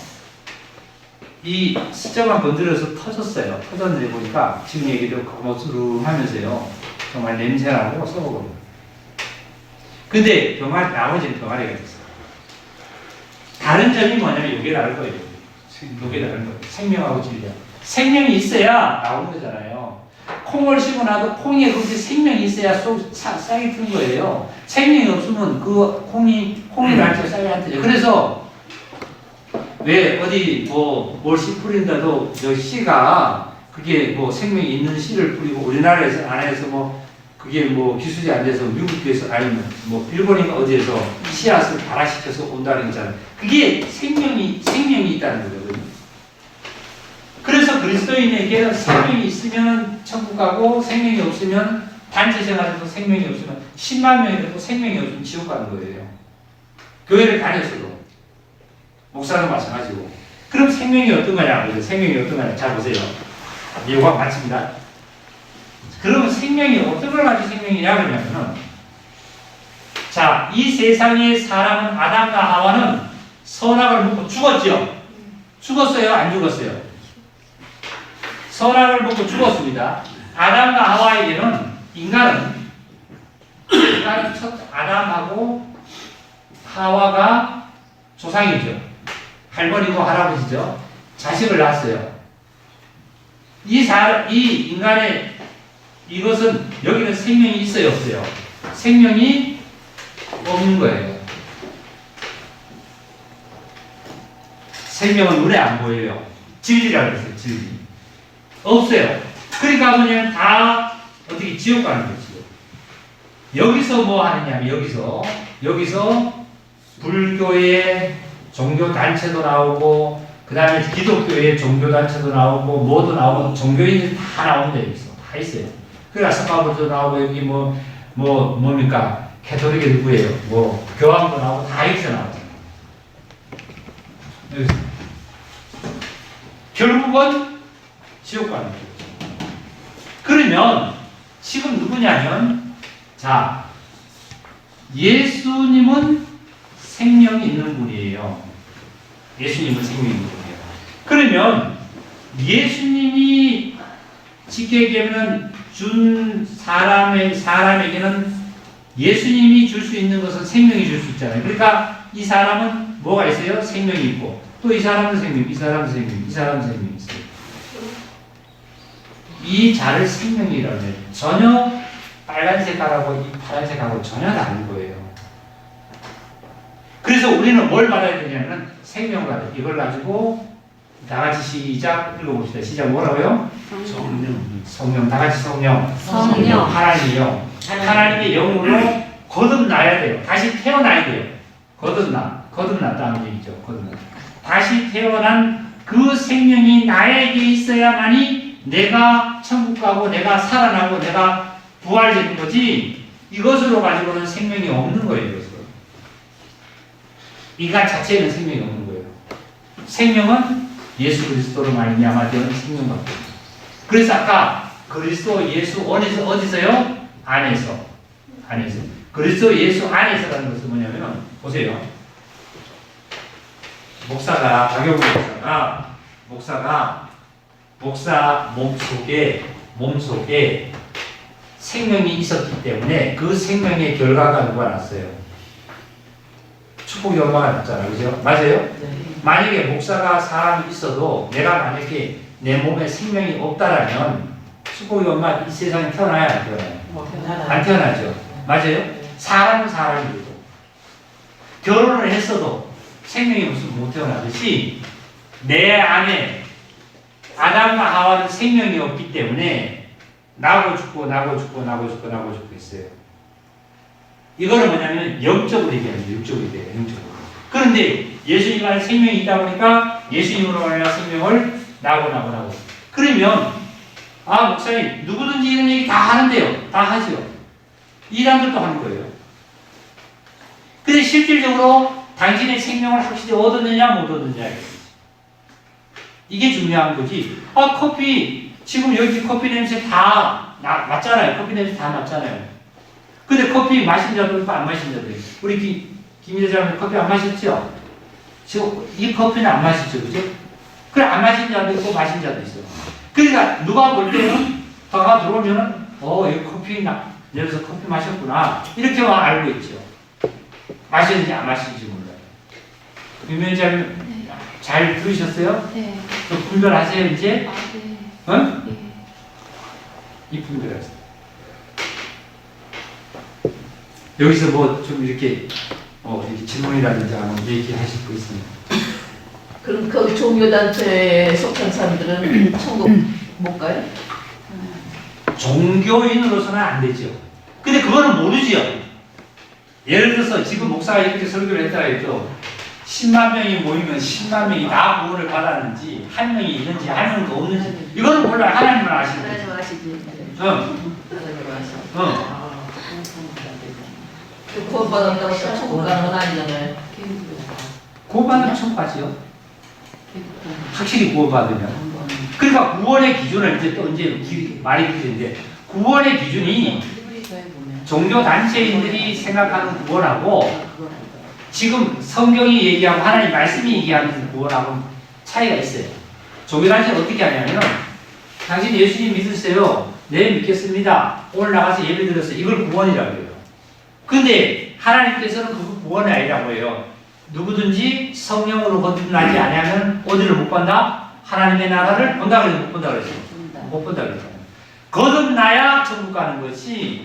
이 숫자만 건드려서 터졌어요. 터졌는데 보니까 지금 얘기도 거무스름하면서요. 정말 냄새나고 썩어버려요. 근데 나머지는 병아리가 있어요. 다른 점이 뭐냐면 이게 다른 거예요. 이게 다른 거예요. 생명하고 진리야. 생명이 있어야 나오는 거잖아요. 콩을 심어놔도 콩에 그렇게 생명이 있어야 싹이 트는 거예요. 생명이 없으면 그 콩이 날짜 싹이 안 트죠. 그래서 왜 어디 뭘 씨 뿌린다도 저 씨가 그게 뭐 생명이 있는 씨를 뿌리고 우리나라에서 안에서 그게 기술이 안 돼서 미국에서 아니면 일본인가 어디에서 씨앗을 발화시켜서 온다는 거잖아요. 그게 생명이 있다는 거거든요. 그래서 그리스도인에게 생명이 있으면 천국 가고 생명이 없으면 단체 생활에도 생명이 없으면 10만 명이라도 생명이 없으면 지옥 가는 거예요. 교회를 다녔어도 목사도 마찬가지고. 그럼 생명이 어떤 거냐? 생명이 어떤 거냐? 잘 보세요. 이유가 맞습니다. 그러면 생명이 어떤 걸 가지고 생명이냐 그러냐면은 자, 이 세상의 사람은 아담과 하와는 선악을 먹고 죽었죠. 죽었어요? 안 죽었어요? 선악을 먹고 죽었습니다. 아담과 하와에게는 인간은 첫 아담하고 하와가 조상이죠. 할머니고 할아버지죠. 자식을 낳았어요. 이 인간의 이것은 여기는 생명이 있어요, 없어요? 생명이 없는 거예요. 생명은 눈에 안 보여요. 진리라고 그랬어요, 진리. 없어요. 그러니까 뭐냐면 다 어떻게 지옥 가는 거지. 여기서 뭐 하느냐면 여기서 불교의 종교단체도 나오고 그 다음에 기독교의 종교단체도 나오고 뭐도 나오고 종교인들이 다 나오는데 여기서 다 있어요. 그러니까 사파부도 나오고 여기 뭡니까 캐톨릭이 누구예요? 교황도 나오고 다 여기서 나오죠. 여기서. 결국은 지옥 가는 거죠. 그러면 지금 누구냐면 자 예수님은 생명이 있는 분이에요. 예수님은 생명이 있는 분이에요. 그러면 예수님이 쉽게 얘기하면 준 사람에게는 예수님이 줄 수 있는 것은 생명이 줄 수 있잖아요. 그러니까 이 사람은 뭐가 있어요? 생명이 있고 또 이 사람은 생명, 이 사람은 생명, 이 사람은 생명이 있어요. 이 자를 생명이라고 해요. 전혀 빨간색하고 이 파란색하고 전혀 다른 거예요. 그래서 우리는 뭘 받아야 되냐면 생명을 받아요. 이걸 가지고 다 같이 시작 읽어봅시다. 시작 뭐라고요? 성령. 다 같이 성령. 하나님이요. 하나님의 영으로 거듭나야 돼요. 다시 태어나야 돼요. 거듭났다는 얘기죠. 다시 태어난 그 생명이 나에게 있어야만이 내가 천국 가고 내가 살아나고 내가 부활되는 거지. 이것으로 가지고는 생명이 없는 거예요. 이것으로. 인간 자체에는 생명이 없는 거예요. 생명은 예수 그리스도로 말미암아 되는 생명밖에 없어요. 그래서 아까 그리스도 예수 어디서요? 안에서. 그리스도 예수 안에서라는 것은 뭐냐면 보세요. 목사가 목사 몸속에 생명이 있었기 때문에 그 생명의 결과가 누가 났어요? 축복이 엄마가 났잖아요. 그죠? 맞아요? 만약에 목사가 사람이 있어도 내가 만약에 내 몸에 생명이 없다라면 축복이 엄마 이 세상에 태어나야 안 태어나요? 안 태어나죠. 맞아요? 사람은 사람이고 결혼을 했어도 생명이 무슨 못 태어나듯이 내 안에 아담과 하와는 생명이 없기 때문에 나고 죽고 있어요. 이거는 뭐냐면 영적으로 얘기하는 영적으로 얘기해요. 영적으로. 그런데 예수님 안에 생명이 있다 보니까 예수님으로 말하는 생명을 나고. 그러면 목사님 누구든지 이런 얘기 다 하는데요. 다 하죠. 이단들도 하는 거예요. 근데 실질적으로 당신의 생명을 확실히 얻었느냐 못 얻었느냐 이게 중요한 거지. 커피 지금 여기 커피 냄새 다 맞잖아요. 커피 냄새 다 맞잖아요. 근데 커피 마신 자도 있고 안 마신 자도 있고. 우리 김 회장님 커피 안 마셨죠? 지금 이 커피는 안 마시죠, 그죠? 그래 안 마신 자도 있고 마신 자도 있어요. 그러니까 누가 볼 때는 다가 들어오면은 여기 커피 내려서 커피 마셨구나 이렇게만 알고 있죠. 마셨는지 안 마셨는지 몰라요. 김 회장님 잘 들으셨어요? 네. 그 분별하세요 이제? 네. 응? 네. 이 분별하세요. 여기서 뭐 좀 이렇게 질문이라든지 하는 얘기하실 거 있습니다. 그럼 그 종교단체에 속한 사람들은 천국 못 가요? 종교인으로서는 안 되죠. 근데 그거는 모르지요. 예를 들어서 지금 목사가 이렇게 설교를 했다 해도 10만 명이 모이면 10만 명이 다 구원을 받았는지 한 명이 있는지 한 명도 없는지 이거는 몰라요. 하나님만 아시는 거죠. 하나님 아시지. 응. 응. 구원받았다고 해서 천국 가는 건 아니잖아요. 구원받으면 천국 가지요. 확실히 구원받으면. 그러니까 구원의 기준을 이제 또 이제 말이 길는데 구원의 기준이 종교 단체인들이 생각하는 구원하고 지금 성경이 얘기하고 하나님 말씀이 얘기하는 구원하고 차이가 있어요. 종교 단체는 어떻게 하냐면 당신 예수님 믿으세요. 네 믿겠습니다. 오늘 나가서 예배 드렸어요. 이걸 구원이라고 해요. 근데 하나님께서는 그거 구원이 아니라고 해요. 누구든지 성령으로 거듭나지 아니하면 어디를 못 본다? 하나님의 나라를 본다 그래서 못 본다 그랬어요. 못 본다 그랬어요. 거듭나야 천국 가는 것이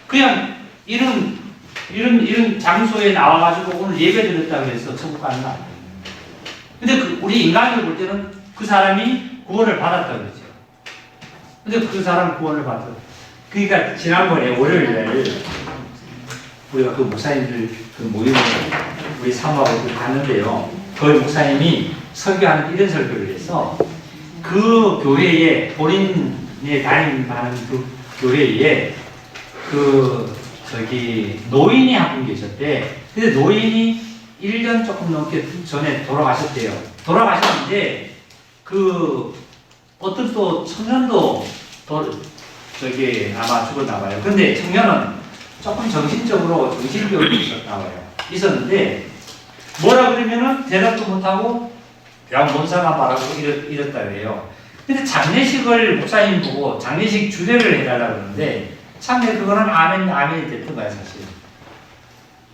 그냥 이런 장소에 나와가지고 오늘 예배 드렸다고 해서 천국 가는 거 아니에요. 근데 우리 인간을 볼 때는 그 사람이 구원을 받았다고 그러죠. 근데 그 사람 구원을 받았다. 그러니까 지난번에 월요일날 우리가 그 목사님들 그 모임을 우리 사모하고 갔는데요. 그 목사님이 설교하는 이런 설교를 해서 그 교회에 본인의 담임하는 그 교회에 노인이 한 분 계셨대. 근데 노인이 1년 조금 넘게 전에 돌아가셨대요. 돌아가셨는데 어떤 또 청년도 아마 죽었나 봐요. 근데 청년은 조금 정신교육이 있었는데 뭐라 그러면은 대답도 못하고 그냥 뭔사나 말하고 이랬다 그래요. 근데 장례식을 목사님 보고 장례식 주례를 해달라고 그러는데 참내 그거는 아멘이 됐던 거야 사실.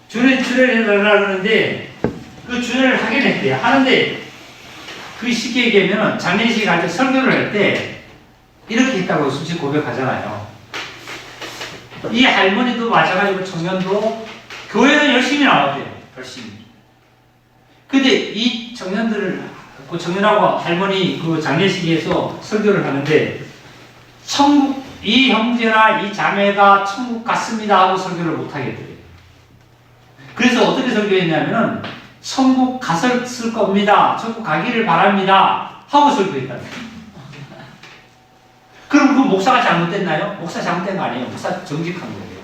주례를 해달라고 그러는데 그 주례를 하긴 했대요. 하는데 그 쉽게 얘기하면 장례식 할 때 설교를 할 때 이렇게 했다고 솔직히 고백하잖아요. 이 할머니도 마찬가지고 청년도 교회는 열심히 나왔대요. 열심히. 근데 이 청년들을 그 청년하고 할머니 그 장례식에서 설교를 하는데 이 형제나 이 자매가 천국 갔습니다 하고 설교를 못 하겠대요. 그래서 어떻게 설교했냐면은 천국 갔을 겁니다. 천국 가기를 바랍니다 하고 설교했다는. 그럼 그 목사가 잘못됐나요? 목사 잘못된 거 아니에요. 목사 정직한 거예요.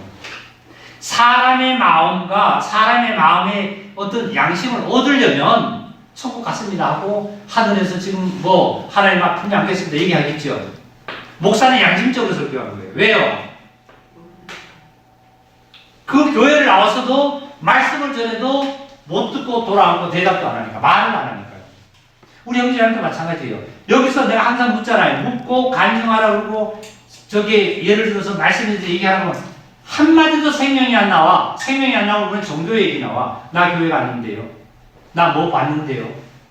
사람의 마음과 사람의 마음의 어떤 양심을 얻으려면 천국 갔습니다 하고 하늘에서 지금 뭐 하나님 앞에 앉겠습니다 얘기하겠죠. 목사는 양심적으로 설교한 거예요. 왜요? 그 교회를 나와서도 말씀을 전해도 못 듣고 돌아오고 대답도 안 하니까, 말을 안 하니까요. 우리 형제한테 마찬가지예요. 여기서 내가 항상 묻잖아요. 묻고 간증하라 그러고 저기 예를 들어서 말씀에서 얘기하면 한마디도 생명이 안 나와. 생명이 안 나오면 종교 얘기 나와. 나 교회 갔는데요. 나 뭐 봤는데요.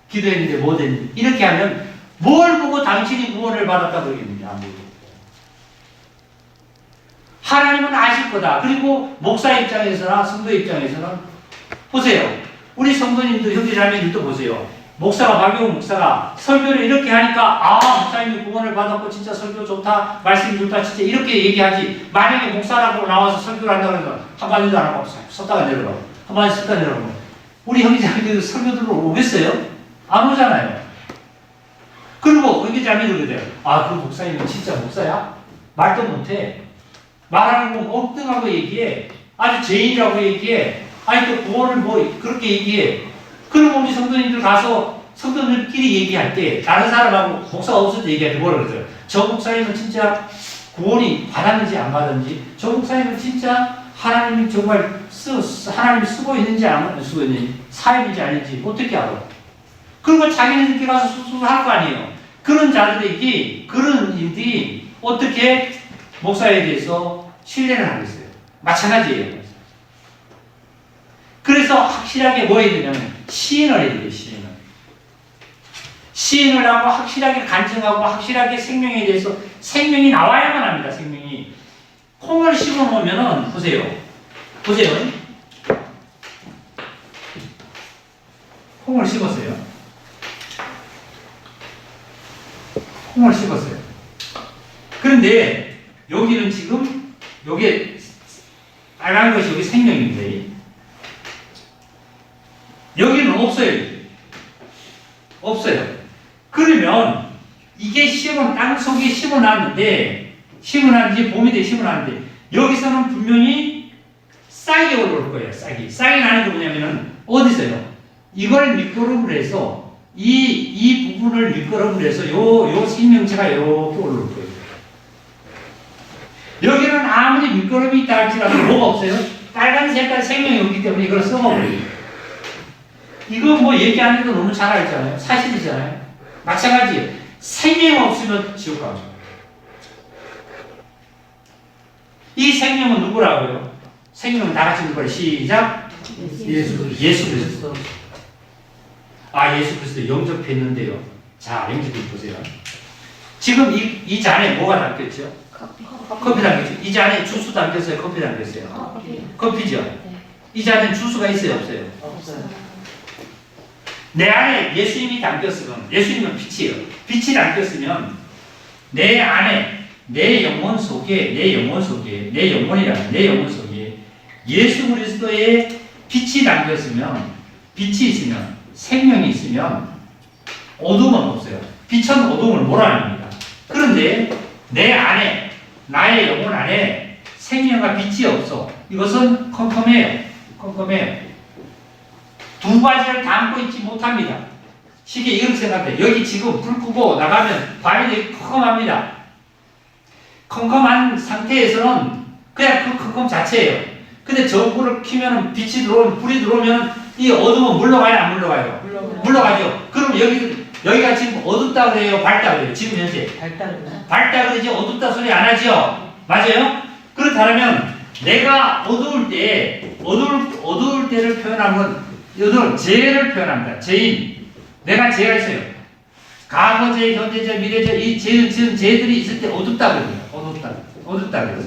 기도했는데 뭐 됐는데. 이렇게 하면 뭘 보고 당신이 구원을 받았다 그러겠느냐. 하나님은 아실 거다. 그리고 목사 입장에서나 성도 입장에서는 보세요. 우리 성도님들, 형제자매님도 보세요. 목사가, 박용훈 목사가 설교를 이렇게 하니까 목사님이 구원을 받았고 진짜 설교 좋다, 말씀이 좋다, 진짜 이렇게 얘기하지. 만약에 목사라고 나와서 설교를 한다고 해서 한마디도 안 하고 섰다가 내려가고 한마디 섰다가 내려가고 우리 형제자매들 설교들로 오겠어요? 안 오잖아요. 그리고 형제자매들 그래요. 그 목사님은 진짜 목사야? 말도 못해. 말하는 건 엉뚱하고 얘기해. 아주 죄인이라고 얘기해. 아니 또 구원을 뭐 그렇게 얘기해. 그럼 우리 성도님들 가서 성도님들끼리 얘기할 때 다른 사람하고 목사가 없을 때 얘기할 때 뭐라 그러죠? 저 목사님은 진짜 구원이 받았는지 안 받았는지, 저 목사님은 진짜 하나님이 정말 하나님이 쓰고 있는지 안 쓰고 있는지, 사역인지 아닌지 어떻게 알아? 그런 걸 자기네들끼리 가서 수술할 거 아니에요. 그런 자들에게, 그런 일들이 어떻게 목사에 대해서 신뢰를 하겠어요. 마찬가지예요. 그래서 확실하게 뭐 해야 되냐면 시인을 해야 돼요. 시인을 하고 확실하게 간증하고 확실하게 생명에 대해서 생명이 나와야만 합니다. 생명이. 콩을 심어놓으면은 보세요. 콩을 심었어요. 그런데 여기는 지금 요게 빨간 것이 여기 생명인데 여기는 없어요. 그러면 이게 땅 속에 심어놨는데 봄이 돼 심어놨는데 여기서는 분명히 싹이 올라올 거예요. 싹이 나는 게 뭐냐면은 어디서요? 이걸 밑거름을 해서 이 부분을 밑거름을 해서 요 생명체가 이렇게 올라올 거예요. 여기는 아무리 밑거름이 있다 할지라도 뭐가 없어요? 빨간 색깔 생명이 없기 때문에 이걸 썩어버려요. 이거 뭐 얘기 안 해도 너무 잘 알잖아요. 사실이잖아요. 마찬가지. 생명 없으면 지옥 가죠. 이 생명은 누구라고요? 생명은 다 같이 누구라? 시작. 예수 그리스도. 예수 그리스도 영접했는데요. 자, 영접해 보세요. 지금 이 잔에 뭐가 담겼죠? 커피 담겼죠. 이 잔에 주스 담겼어요? 커피 담겼어요? 커피죠. 이 잔에 주스가 있어요? 없어요? 없어요. 내 안에 예수님이 담겼으면, 예수님은 빛이에요. 빛이 담겼으면 내 안에 내 영혼 속에 예수 그리스도의 빛이 담겼으면, 빛이 있으면, 생명이 있으면 어둠은 없어요. 빛은 어둠을 몰아냅니다. 그런데 내 안에, 나의 영혼 안에 생명과 빛이 없어. 이것은 컴컴해요. 두 가지를 담고 있지 못합니다. 쉽게 이렇게 생각해요. 여기 지금 불 끄고 나가면 밤이 되게 컴컴합니다. 컴컴한 상태에서는 그냥 그 컴컴 자체예요. 근데 저 불을 켜면 불이 들어오면 이 어둠은 물러가요? 안 물러가요? 물러가죠. 그럼 여기가 지금 어둡다 그래요? 밝다 그래요? 지금 현재? 밝다 그러지 어둡다 소리 안 하죠? 맞아요? 그렇다면 내가 어두울 때를 표현하면 이것은 죄를 표현합니다. 죄인. 내가 죄가 있어요. 과거죄, 현재죄, 미래죄, 이 지은 죄들이 있을 때 어둡다 그래요. 어둡다 그래요.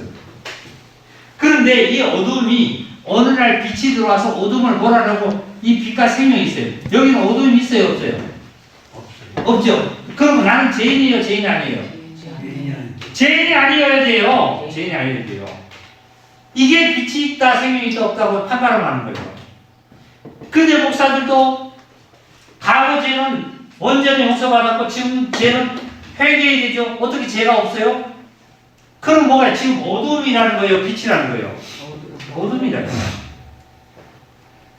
그런데 이 어둠이 어느 날 빛이 들어와서 어둠을 몰아내고 이 빛과 생명이 있어요. 여기는 어둠이 있어요? 없어요? 없죠. 그러면 나는 죄인이에요? 죄인이 아니에요? 죄인이 아니어야 돼요. 이게 빛이 있다, 생명이 있다, 없다고 판단을 하는 거예요. 근데 목사들도 과거 죄는 원전에 용서받았고 지금 죄는 회개해야 되죠. 어떻게 죄가 없어요? 그럼 뭐가 지금 어둠이라는 거예요? 빛이라는 거예요? 어둠이다.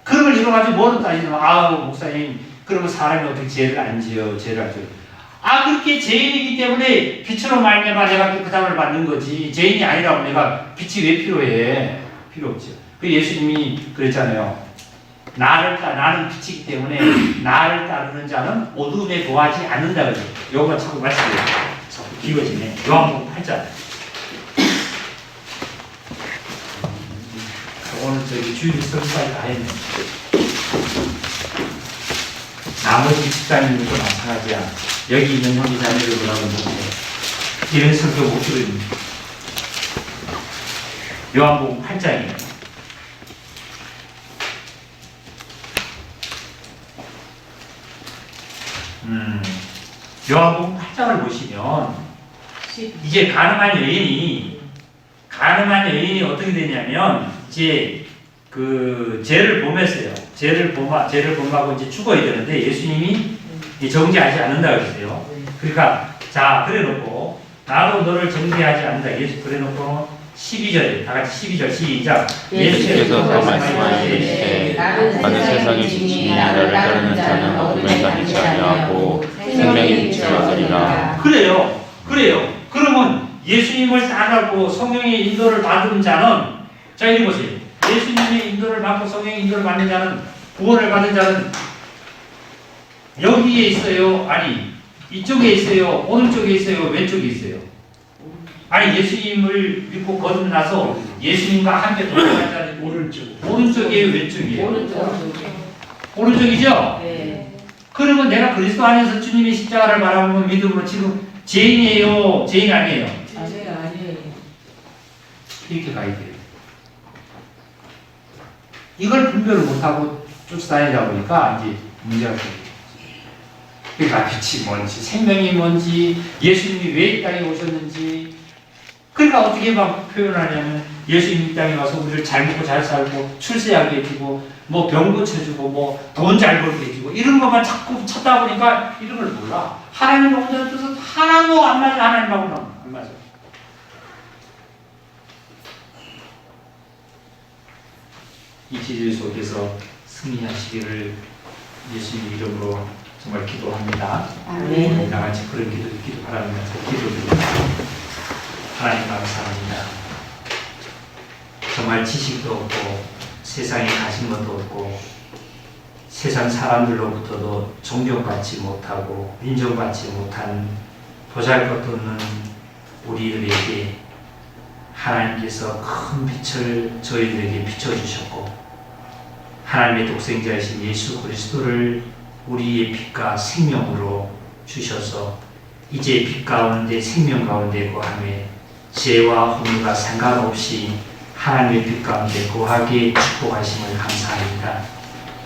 그런 걸 이뤄가지고 뭐를 따지면 아우 목사님 그러면 사람이 어떻게 죄를 안 지어 죄를 안 지어 그렇게 죄인이기 때문에 빛으로 말미암아 내가 깨끗함을 받는 거지 죄인이 아니라고 내가 빛이 왜 필요해? 필요 없죠. 그 예수님이 그랬잖아요. 나는 빛이기 때문에 나를 따르는 자는 어둠에 거하지 않는다 그러죠. 요거 자꾸 말씀해요. 자꾸 길어지네. 요한복음 8장. 오늘 저기 주일 설교까지 다 했네. 나머지 집사님들도 마찬가지야. 여기 있는 형제 자매들보다는 못해. 이런 설교 못 들으니. 요한복음 8장이에요. 요한복음 8장을 보시면 이제 가늠한 여인이 어떻게 되냐면 이제 그 죄를 범했어요. 죄를 범하고 이제 죽어야 되는데 예수님이 정죄하지 않는다 그랬어요. 그러니까 자 그래놓고 나도 너를 정죄하지 않는다. 예수 그래놓고 12절에 다 같이 12절 시작. 예수께서 더 말씀하여 이르시되 나는 세상의 빛이니 나를 따르는 자는 어둠에 다니지 아니하고 생명의 빛을 얻으리라. 그래요. 그러면 예수님을 따르고 성령의 인도를 받은 자는 자 이리 보세요. 예수님의 인도를 받고 성령의 인도를 받는 자는 구원을 받은 자는 여기에 있어요? 아니 이쪽에 있어요? 오른쪽에 있어요? 왼쪽에 있어요? 아니 예수님을 믿고 거듭나서 예수님과 함께 동행한 자는 오른쪽이에요? 왼쪽이에요? 오른쪽이죠? 네. 그러면 내가 그리스도 안에서 주님의 십자가를 바라보면 믿음으로 지금 죄인이에요? 죄인 아니에요? 아니에요. 이렇게 가야 돼요. 이걸 분별을 못하고 쫓아다니다 보니까 이제 문제가 생겨요. 그러니까 빛이 뭔지, 생명이 뭔지, 예수님이 왜 이 땅에 오셨는지. 그러니까 어떻게 막 표현하냐면 예수님이 이 땅에 와서 우리를 잘 먹고 잘 살고 출세하게 해주고 뭐 병 고쳐주고 뭐 돈 잘 벌게 해주고 이런 것만 자꾸 찾다 보니까 이런 걸 몰라. 하나님 혼자는 뜻은 하나도 안 맞아. 하나님하고는 안 맞아. 이 시절 속에서 승리하시기를 예수님 이름으로 정말 기도합니다. 아멘. 나같이 그런 기도 바랍니다. 기도드립니다. 하나님 감사합니다. 정말 지식도 없고 세상에 가진 것도 없고 세상 사람들로부터도 존경받지 못하고 인정받지 못한 보잘것도 없는 우리들에게 하나님께서 큰 빛을 저희들에게 비춰주셨고 하나님의 독생자이신 예수 그리스도를 우리의 빛과 생명으로 주셔서 이제 빛 가운데 생명 가운데 거하며 죄와 허물과 상관없이 하나님의 빛 가운데 거하게 축복하심을 감사합니다.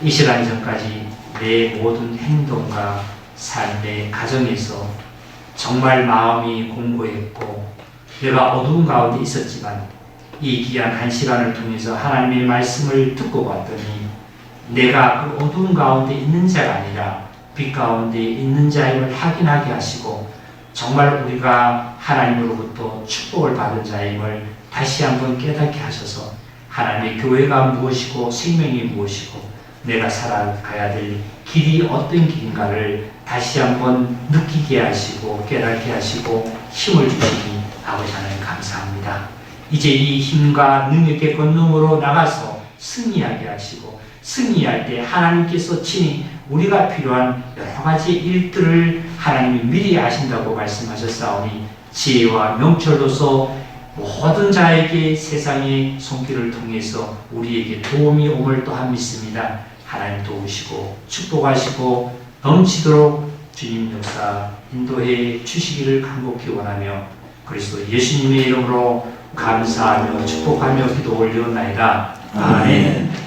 이 시간 전까지 내 모든 행동과 삶의 가정에서 정말 마음이 공고했고 내가 어두운 가운데 있었지만 이 귀한 한 시간을 통해서 하나님의 말씀을 듣고 봤더니 내가 그 어두운 가운데 있는 자가 아니라 빛 가운데 있는 자임을 확인하게 하시고 정말 우리가 하나님으로부터 축복을 받은 자임을 다시 한번 깨닫게 하셔서 하나님의 교회가 무엇이고 생명이 무엇이고 내가 살아가야 될 길이 어떤 길인가를 다시 한번 느끼게 하시고 깨닫게 하시고 힘을 주시니 아버지 하나님 감사합니다. 이제 이 힘과 능력의 권능으로 나가서 승리하게 하시고 승리할 때 하나님께서 친히 우리가 필요한 여러 가지 일들을 하나님이 미리 아신다고 말씀하셨사오니 지혜와 명철로서 모든 자에게 세상의 손길을 통해서 우리에게 도움이 옴을 또한 믿습니다. 하나님 도우시고 축복하시고 넘치도록 주님 역사 인도해 주시기를 간곡히 원하며 그리스도 예수님의 이름으로 감사하며 축복하며 기도 올리옵나이다. 아멘.